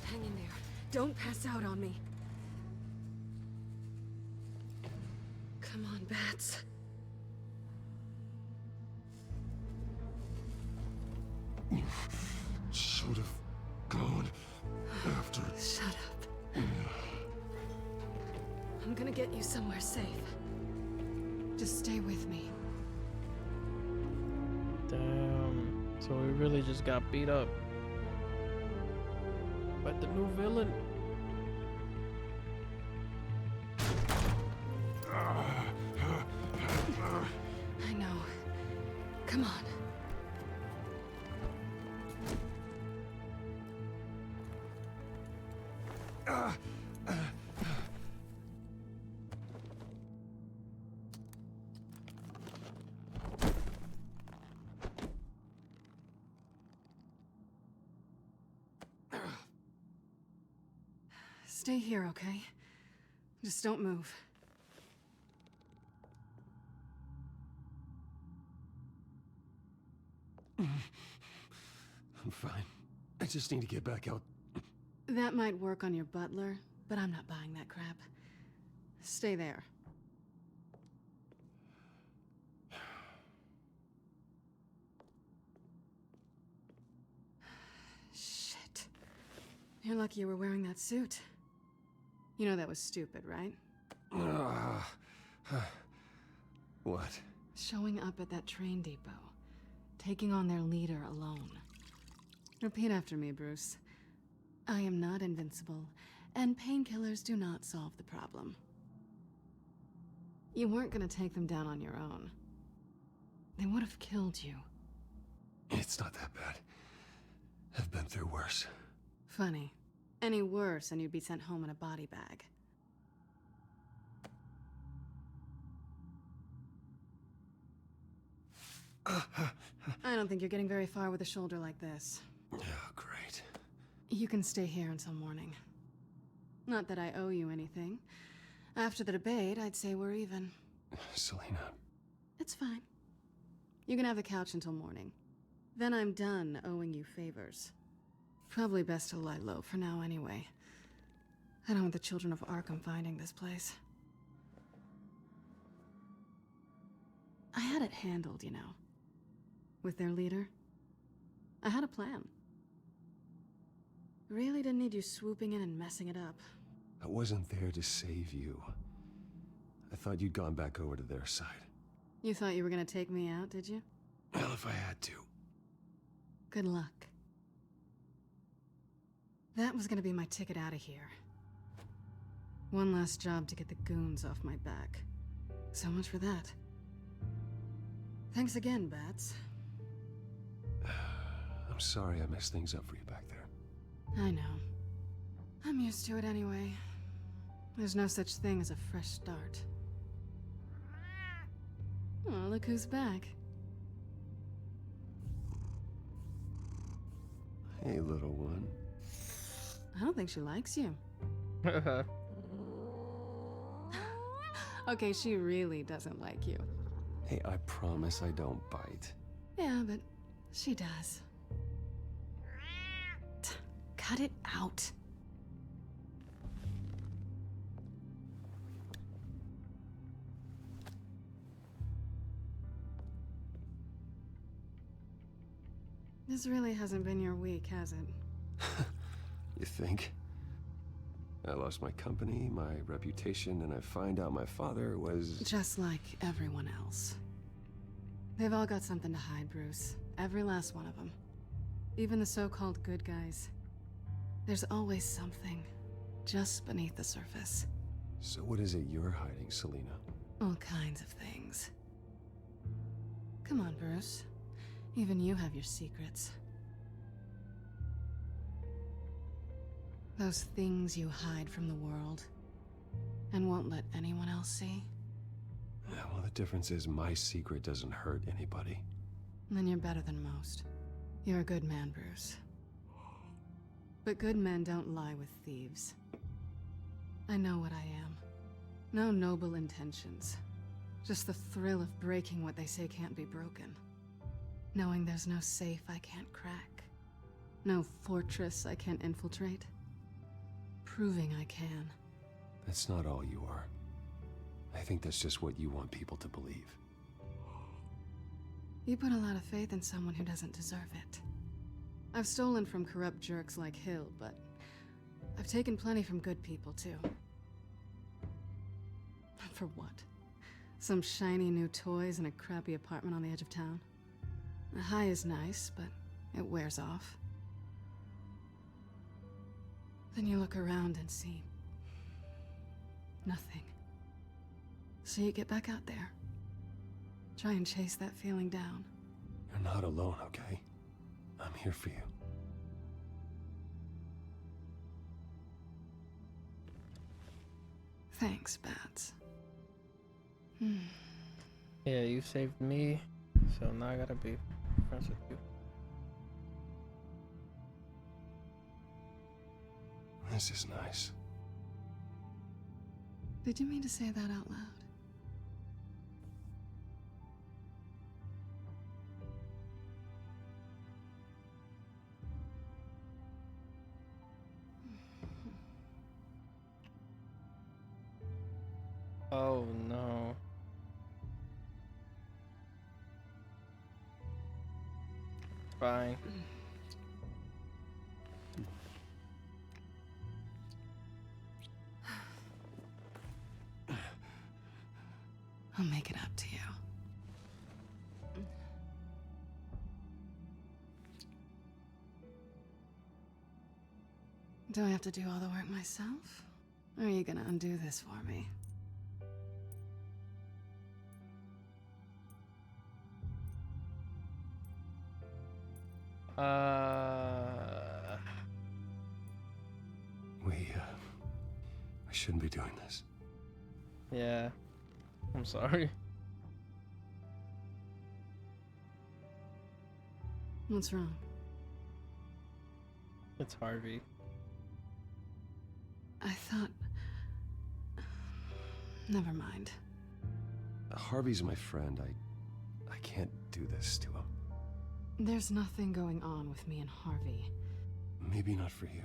Hang in there. Don't pass out on me. Come on, Bats. Should have gone after. Shut up. I'm gonna get you somewhere safe. Just stay with me. Damn. So we really just got beat up. But the new villain. I know. Come on. Stay here, okay? Just don't move. I'm fine. I just need to get back out. That might work on your butler, but I'm not buying that crap. Stay there. Shit. You're lucky you were wearing that suit. You know that was stupid, right? What? Showing up at that train depot. Taking on their leader alone. Repeat after me, Bruce. I am not invincible, and painkillers do not solve the problem. You weren't gonna take them down on your own. They would have killed you. It's not that bad. I've been through worse. Funny. Any worse and you'd be sent home in a body bag. I don't think you're getting very far with a shoulder like this. Oh, great. You can stay here until morning. Not that I owe you anything. After the debate, I'd say we're even. Selena. It's fine. You can have the couch until morning. Then I'm done owing you favors. Probably best to lie low for now anyway. I don't want the children of Arkham finding this place. I had it handled, you know. With their leader. I had a plan. Really didn't need you swooping in and messing it up. I wasn't there to save you. I thought you'd gone back over to their side. You thought you were gonna take me out, did you? Well, if I had to. Good luck. That was gonna be my ticket out of here. One last job to get the goons off my back. So much for that. Thanks again, Bats. I'm sorry I messed things up for you back there. I know. I'm used to it anyway. There's no such thing as a fresh start. Oh, look who's back. Hey, little one. I don't think she likes you. Okay, she really doesn't like you. Hey, I promise I don't bite. Yeah, but she does. Cut it out. This really hasn't been your week, has it? You think? I lost my company, my reputation, and I find out my father was... Just like everyone else. They've all got something to hide, Bruce. Every last one of them. Even the so-called good guys. There's always something just beneath the surface. So what is it you're hiding, Selina? All kinds of things. Come on, Bruce. Even you have your secrets. Those things you hide from the world and won't let anyone else see. Yeah, well, the difference is my secret doesn't hurt anybody. Then you're better than most. You're a good man, Bruce. But good men don't lie with thieves. I know what I am. No noble intentions. Just the thrill of breaking what they say can't be broken. Knowing there's no safe I can't crack. No fortress I can't infiltrate. Proving I can. That's not all you are. I think that's just what you want people to believe. You put a lot of faith in someone who doesn't deserve it. I've stolen from corrupt jerks like Hill, but I've taken plenty from good people, too. For what? Some shiny new toys and a crappy apartment on the edge of town? The high is nice, but it wears off. Then you look around and see nothing. So you get back out there. Try and chase that feeling down. You're not alone, okay? I'm here for you. Thanks, Bats. Yeah, you saved me, so now I gotta be friends with you. This is nice. Did you mean to say that out loud? Oh no. Fine. I'll make it up to you. Do I have to do all the work myself? Or are you gonna undo this for me? We shouldn't be doing this. Yeah. I'm sorry. What's wrong? It's Harvey. I thought... Never mind. Harvey's my friend. I can't do this to him. There's nothing going on with me and Harvey. Maybe not for you.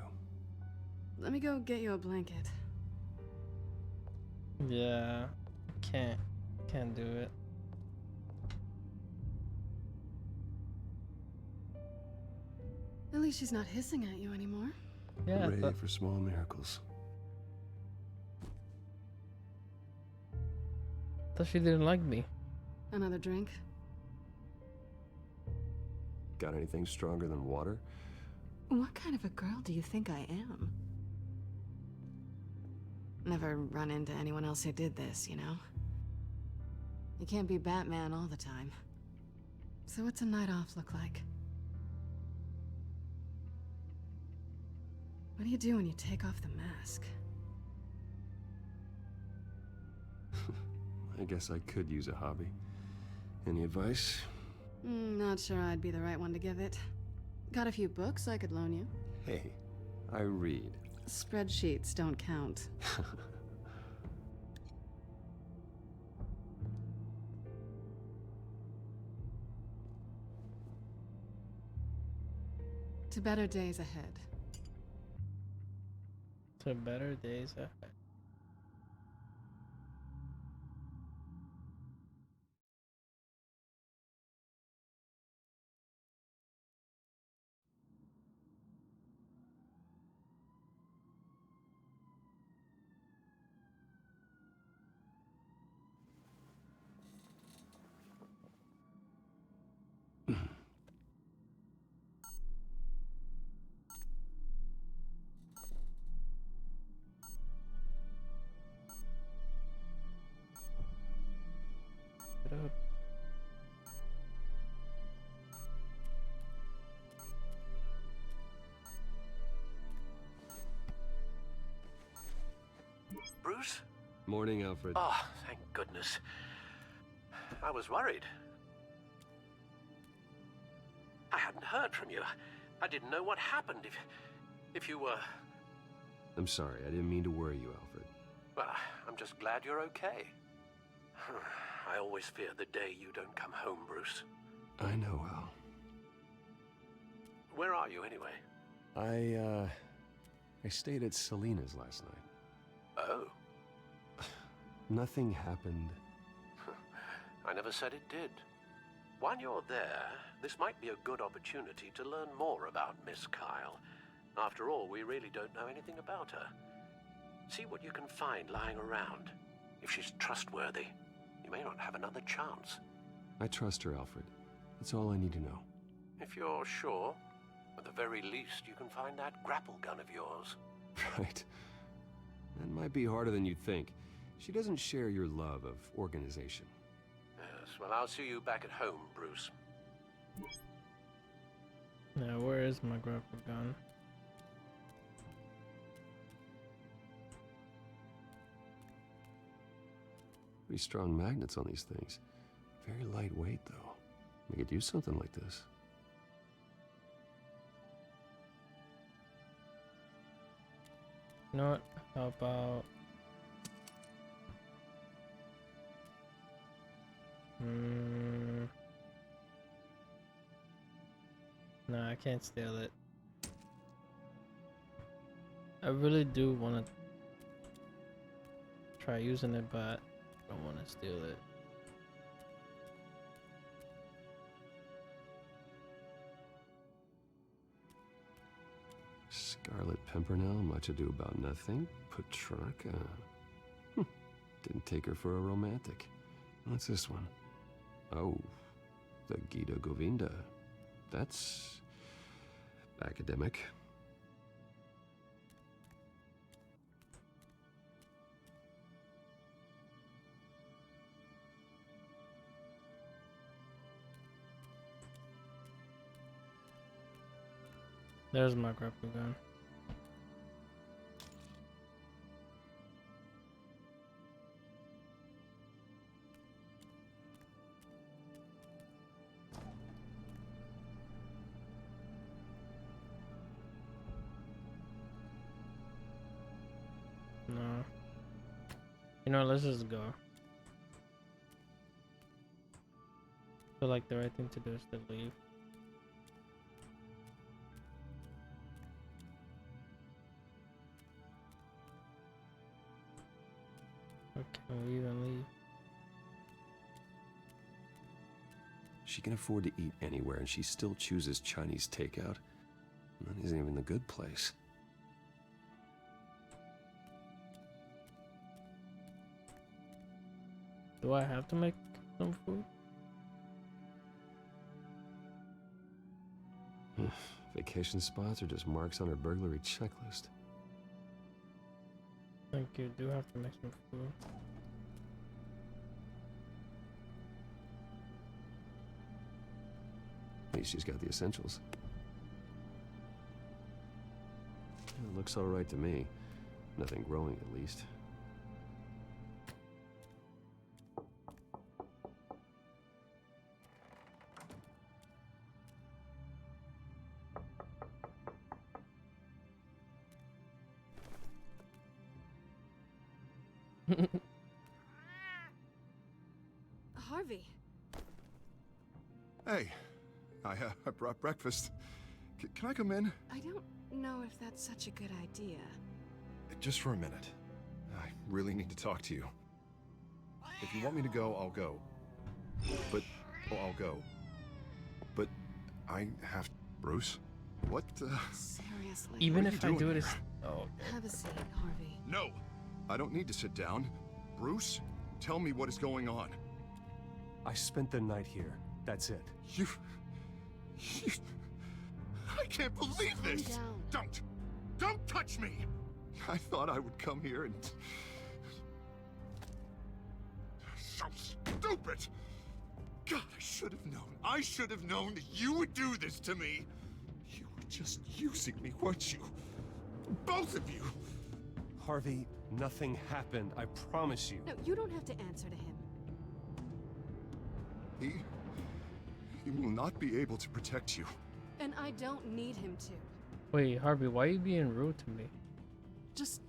Let me go get you a blanket. Yeah. Can't do it. At least she's not hissing at you anymore. Yeah. Hooray for small miracles. Thought she didn't like me. Another drink? Got anything stronger than water? What kind of a girl do you think I am? Never run into anyone else who did this, you know? You can't be Batman all the time. So what's a night off look like? What do you do when you take off the mask? I guess I could use a hobby. Any advice? Not sure I'd be the right one to give it. Got a few books I could loan you. Hey, I read. Spreadsheets don't count. To better days ahead. To better days ahead. Get up. Bruce? Morning, Alfred. Oh, thank goodness. I was worried. I hadn't heard from you. I didn't know what happened if you were... I'm sorry, I didn't mean to worry you, Alfred. Well, I'm just glad you're okay. I always fear the day you don't come home, Bruce. I know, Al. Where are you, anyway? I stayed at Selena's last night. Oh. Nothing happened. I never said it did. While you're there, this might be a good opportunity to learn more about Miss Kyle. After all, we really don't know anything about her. See what you can find lying around. If she's trustworthy, you may not have another chance. I trust her, Alfred. That's all I need to know. If you're sure, at the very least, you can find that grapple gun of yours. Right. That might be harder than you'd think. She doesn't share your love of organization. Yes, well, I'll see you back at home, Bruce. Now, where is my grapple gun? Pretty strong magnets on these things. Very lightweight, though. We could use something like this. You know what? How about... No, I can't steal it. I really do want to try using it, but I don't want to steal it. Scarlet Pimpernel, much ado about nothing. Petrarca. Didn't take her for a romantic. What's this one? Oh, the Gita Govinda. That's academic. There's my grapple gun. No. You know, let's just go. I feel like the right thing to do is to leave. Or can we even leave? She can afford to eat anywhere, and she still chooses Chinese takeout. That isn't even the good place. Do I have to make some food? Vacation spots are just marks on her burglary checklist. Thank you. Do have to make some food. At least she's got the essentials. It looks all right to me. Nothing growing, at least. Harvey. Hey, I brought breakfast. Can I come in? I don't know if that's such a good idea. Just for a minute. I really need to talk to you. If you want me to go, I'll go. But, I'll go. But I have... Bruce? What, Seriously. Even What are if you I doing do it, here? it's... Oh, Have a seat, Harvey. No! I don't need to sit down. Bruce, tell me what is going on. I spent the night here. That's it. You... I can't believe Calm this! down. Don't touch me! I thought I would come here and... So stupid! God, I should have known. I should have known that you would do this to me. You were just using me, weren't you? Both of you! Harvey, nothing happened. I promise you. No, you don't have to answer to him. He will not be able to protect you. And I don't need him to. wait, Harvey, why are you being rude to me? Just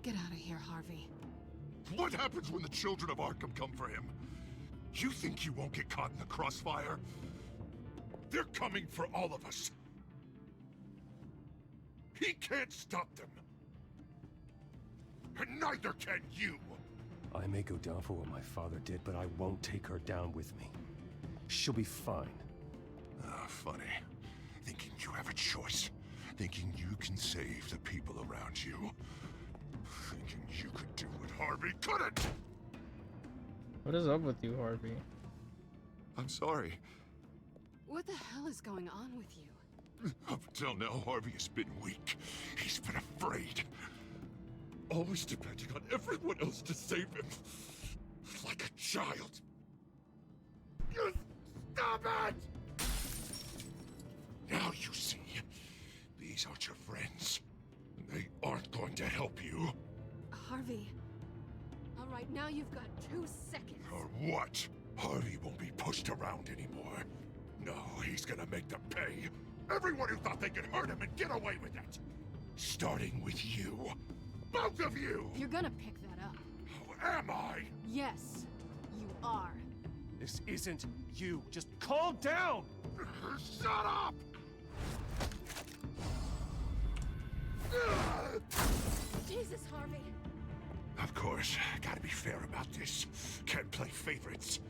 get out of here, Harvey. What happens when the children of Arkham come for him? You think you won't get caught in the crossfire? They're coming for all of us. He can't stop them. And neither can you. I may go down for what my father did, but I won't take her down with me. She'll be fine. Ah, funny. Thinking you have a choice. Thinking you can save the people around you. Thinking you could do what Harvey couldn't! What is up with you, Harvey? I'm sorry. What the hell is going on with you? Up until now, Harvey has been weak. He's been afraid. Always depending on everyone else to save him. Like a child. You stop it! Now you see. These aren't your friends. And they aren't going to help you. Harvey. All right, now you've got 2 seconds. Or what? Harvey won't be pushed around anymore. No, he's gonna make them pay. Everyone who thought they could hurt him and get away with it. Starting with you. Both of you! You're gonna pick that up. How am I? Yes, you are. This isn't you. Just calm down! Shut up! Jesus, Harvey. Of course, gotta be fair about this. Can't play favorites.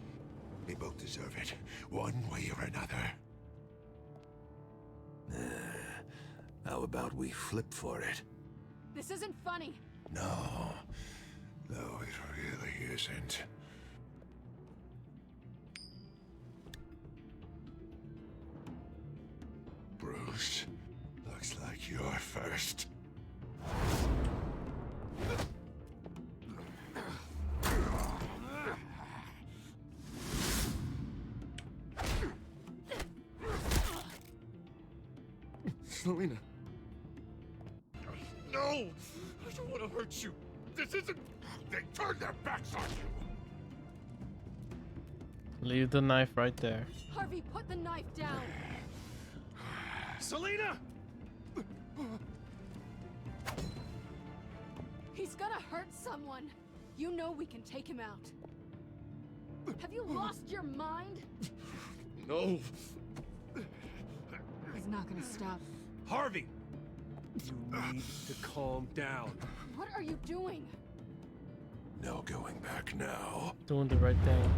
They both deserve it, one way or another. How about we flip for it? This isn't funny. No, it really isn't. Bruce, looks like you're first. Selena. No! I don't want to hurt you. This isn't... They turned their backs on you. Leave the knife right there. Harvey, put the knife down. Selena! He's gonna hurt someone. You know we can take him out. Have you lost your mind? No. He's not gonna stop. Harvey! You need to calm down. What are you doing? No going back now. Doing the right thing.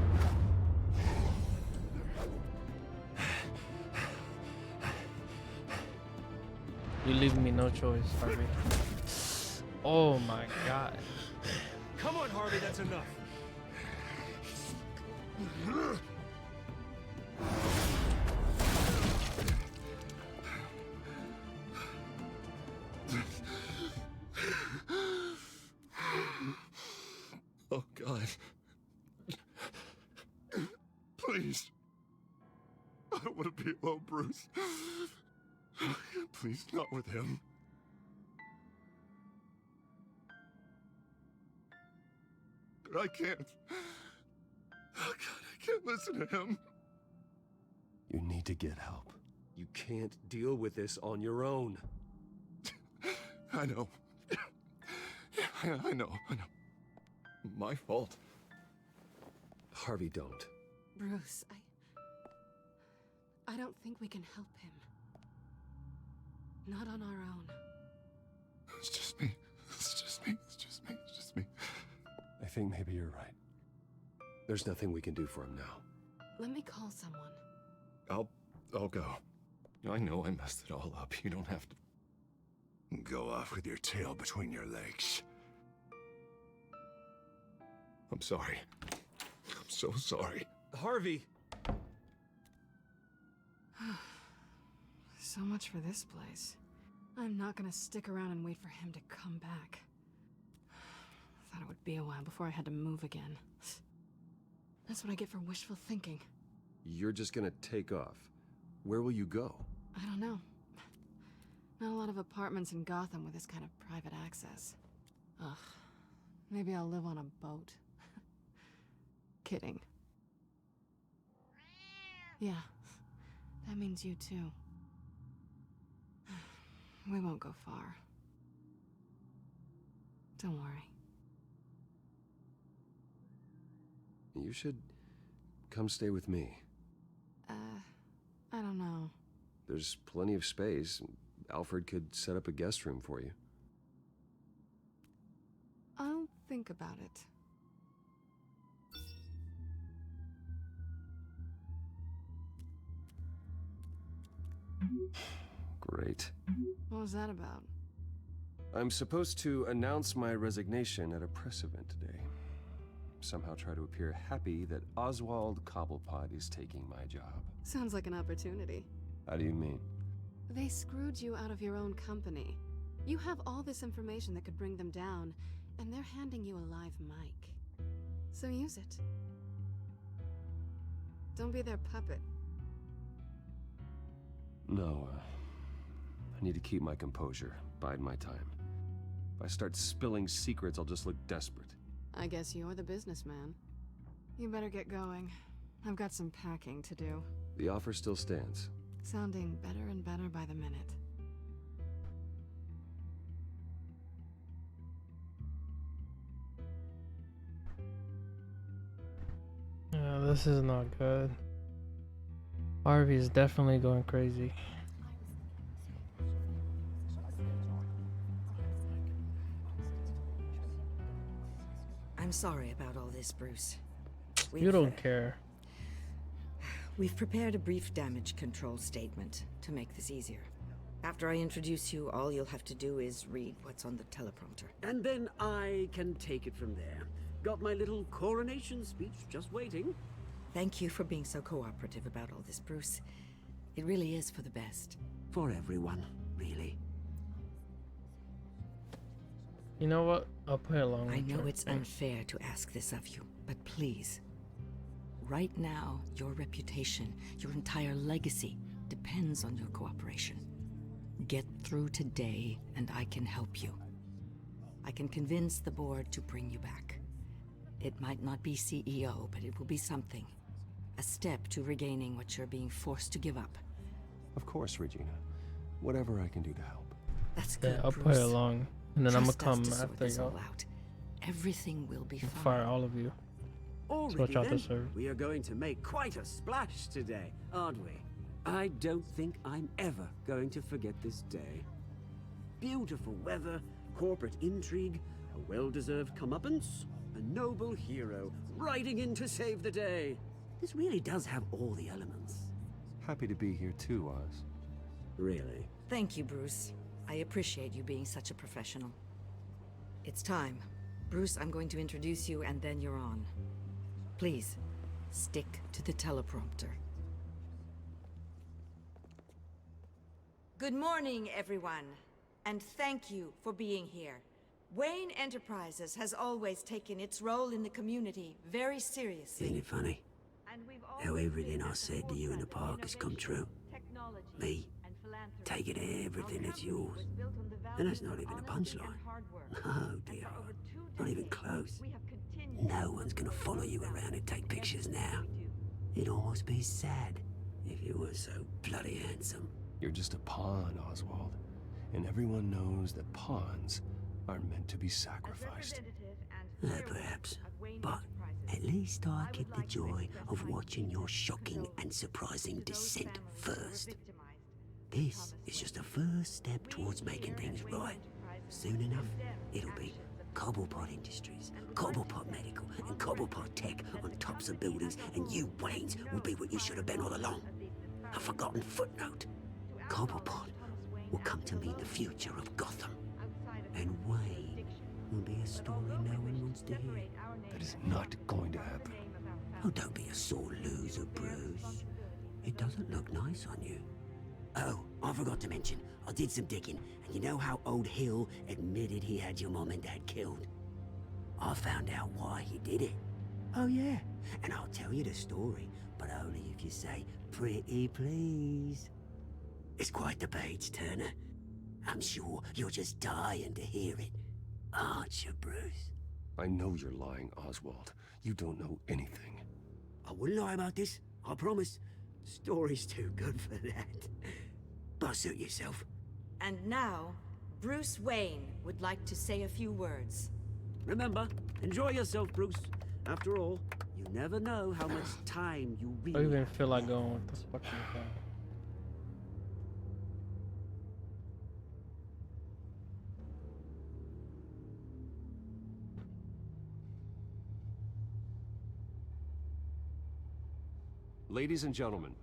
You leave me no choice, Harvey. Oh my god. Come on, Harvey, that's enough. God. Please. I don't want to be alone, Bruce. Please, not with him. But I can't. Oh, God, I can't listen to him. You need to get help. You can't deal with this on your own. I know. Yeah, I know. My fault. Harvey, don't. Bruce, I don't think we can help him. Not on our own. It's just me. It's just me. It's just me. It's just me. I think maybe you're right. There's nothing we can do for him now. Let me call someone. I'll go. I know I messed it all up. You don't have to go off with your tail between your legs. I'm sorry. I'm so sorry. Harvey! So much for this place. I'm not gonna stick around and wait for him to come back. Thought it would be a while before I had to move again. That's what I get for wishful thinking. You're just gonna take off. Where will you go? I don't know. Not a lot of apartments in Gotham with this kind of private access. Ugh. Maybe I'll live on a boat. Kidding. Yeah. That means you too. We won't go far. Don't worry. You should come stay with me. I don't know. There's plenty of space. Alfred could set up a guest room for you. I'll think about it. Great. What was that about? I'm supposed to announce my resignation at a press event today. Somehow try to appear happy that Oswald Cobblepot is taking my job. Sounds like an opportunity. How do you mean? They screwed you out of your own company. You have all this information that could bring them down, and they're handing you a live mic. So use it. Don't be their puppet. No, I need to keep my composure, bide my time. If I start spilling secrets, I'll just look desperate. I guess you're the businessman. You better get going. I've got some packing to do. The offer still stands. Sounding better and better by the minute. Yeah, this is not good. Harvey is definitely going crazy. I'm sorry about all this, Bruce. You don't care. We've prepared a brief damage control statement to make this easier. After I introduce you, all you'll have to do is read what's on the teleprompter. And then I can take it from there. Got my little coronation speech just waiting. Thank you for being so cooperative about all this, Bruce. It really is for the best. For everyone, really. You know what? I'll play along. I with know you. it's unfair to ask this of you, but please. Right now, your reputation, your entire legacy, depends on your cooperation. Get through today, and I can help you. I can convince the board to bring you back. It might not be CEO, but it will be something. A step to regaining what you're being forced to give up. Of course, Regina. Whatever I can do to help. That's good, Yeah, I'll Bruce. play along, and then I'm gonna Trust us come to sort after this all y'all. out. Everything will be and fine. fire all of you. Already what y'all then, deserve. we are going to make quite a splash today, aren't we? I don't think I'm ever going to forget this day. Beautiful weather, corporate intrigue, a well-deserved comeuppance, a noble hero riding in to save the day. This really does have all the elements. Happy to be here too, Oz. Really? Thank you, Bruce. I appreciate you being such a professional. It's time. Bruce, I'm going to introduce you and then you're on. Please, stick to the teleprompter. Good morning, everyone. And thank you for being here. Wayne Enterprises has always taken its role in the community very seriously. Isn't it funny? How everything I said to you in the park has come true. Me, taking everything that's yours. And that's not even a punchline. No, dear. Not even close. No one's gonna follow you around and take pictures now. It'd almost be sad if you were so bloody handsome. You're just a pawn, Oswald. And everyone knows that pawns are meant to be sacrificed. Perhaps. But at least I get the joy of watching your shocking and surprising descent first. This is just a first step towards making things right. Soon enough, it'll be Cobblepot Industries, Cobblepot Medical, and Cobblepot Tech on tops of buildings, and you, Waynes, will be what you should have been all along. A forgotten footnote. Cobblepot will come to mean the future of Gotham. And Wayne will be a story no one wants to hear. That is not going to happen. Oh, don't be a sore loser, Bruce. It doesn't look nice on you. Oh, I forgot to mention, I did some digging, and you know how old Hill admitted he had your mom and dad killed? I found out why he did it. Oh yeah, and I'll tell you the story, but only if you say, pretty please. It's quite the page, Turner. I'm sure you're just dying to hear it, aren't you, Bruce? I know you're lying, Oswald. You don't know anything. I wouldn't lie about this, I promise. Story's too good for that. But suit yourself. And now, Bruce Wayne would like to say a few words. Remember, enjoy yourself, Bruce. After all, you never know how much time you really I don't even feel like going with this fucking thing. Ladies and gentlemen,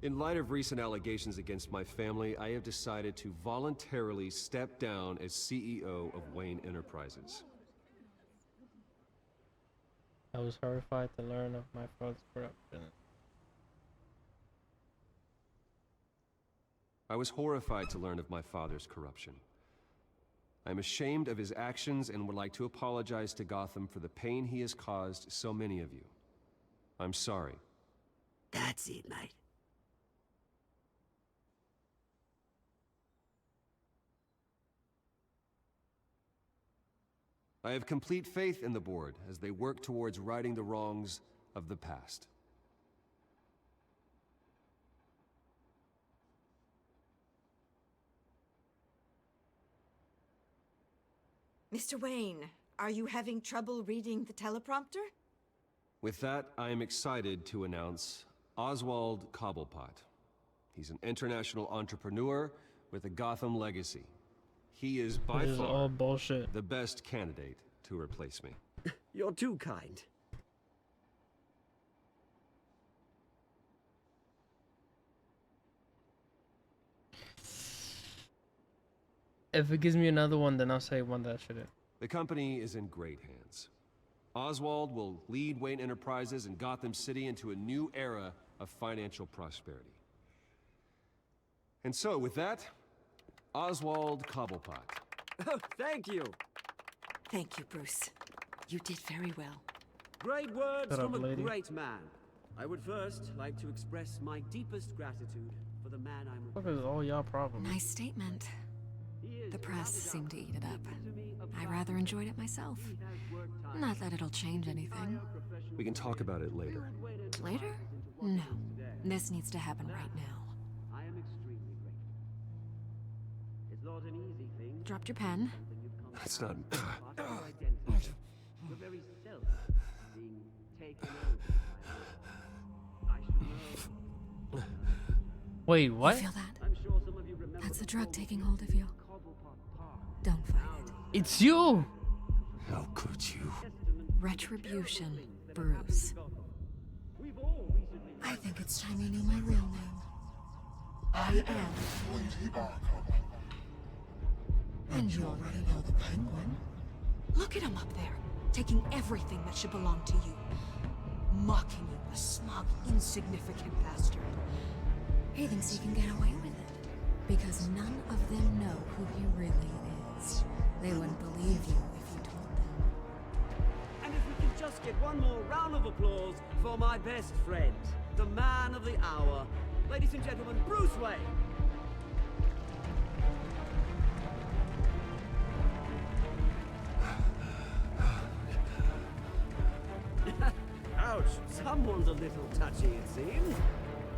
in light of recent allegations against my family, I have decided to voluntarily step down as CEO of Wayne Enterprises. I was horrified to learn of my father's corruption. I was horrified to learn of my father's corruption. I'm ashamed of his actions and would like to apologize to Gotham for the pain he has caused so many of you. I'm sorry. That's it, mate. I have complete faith in the board as they work towards righting the wrongs of the past. Mr. Wayne, are you having trouble reading the teleprompter? With that, I am excited to announce Oswald Cobblepot. He's an international entrepreneur with a Gotham legacy. He is by This is far all bullshit. the best candidate to replace me. You're too kind. If it gives me another one, then I'll say one that shouldn't. The company is in great hands. Oswald will lead Wayne Enterprises and Gotham City into a new era of financial prosperity. And so, with that, Oswald Cobblepot. Oh, thank you. Thank you, Bruce. You did very well. Great words Shut up, from a lady. great man. I would first like to express my deepest gratitude for the man I'm What is all y'all problems? Nice statement. The press seemed to eat it up. I rather enjoyed it myself. Not that it'll change anything. We can talk about it later. Later? No. This needs to happen right now. I am extremely grateful. It's not an easy thing. Dropped your pen. That's not... Your very self being taken over. I should know. Wait, what? You feel that? I'm sure some of you remember That's the drug taking hold of you. Don't fight it. It's you! How could you? Retribution, Bruce. I think it's time you knew my real name. I am Lady Arkham. And you already know the Penguin. Look at him up there, taking everything that should belong to you. Mocking you, a smug, insignificant bastard. He thinks he can get away with it, because none of them know who he really is. They wouldn't believe you if you told them. And if we can just get one more round of applause for my best friend, the man of the hour, ladies and gentlemen, Bruce Wayne. Ouch, someone's a little touchy, it seems.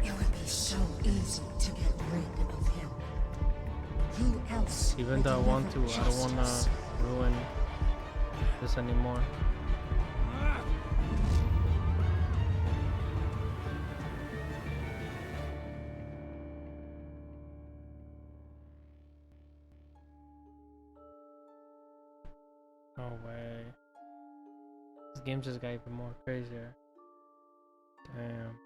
It would be so easy to get rid of him. Who else? Even though I want to, I don't want to ruin this anymore. No way. This game just got even more crazier. Damn.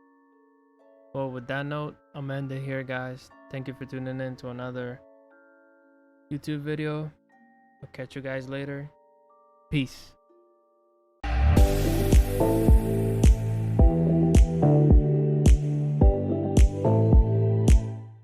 Well, with that note, I'm ending here, guys. Thank you for tuning in to another YouTube video. I'll catch you guys later. Peace.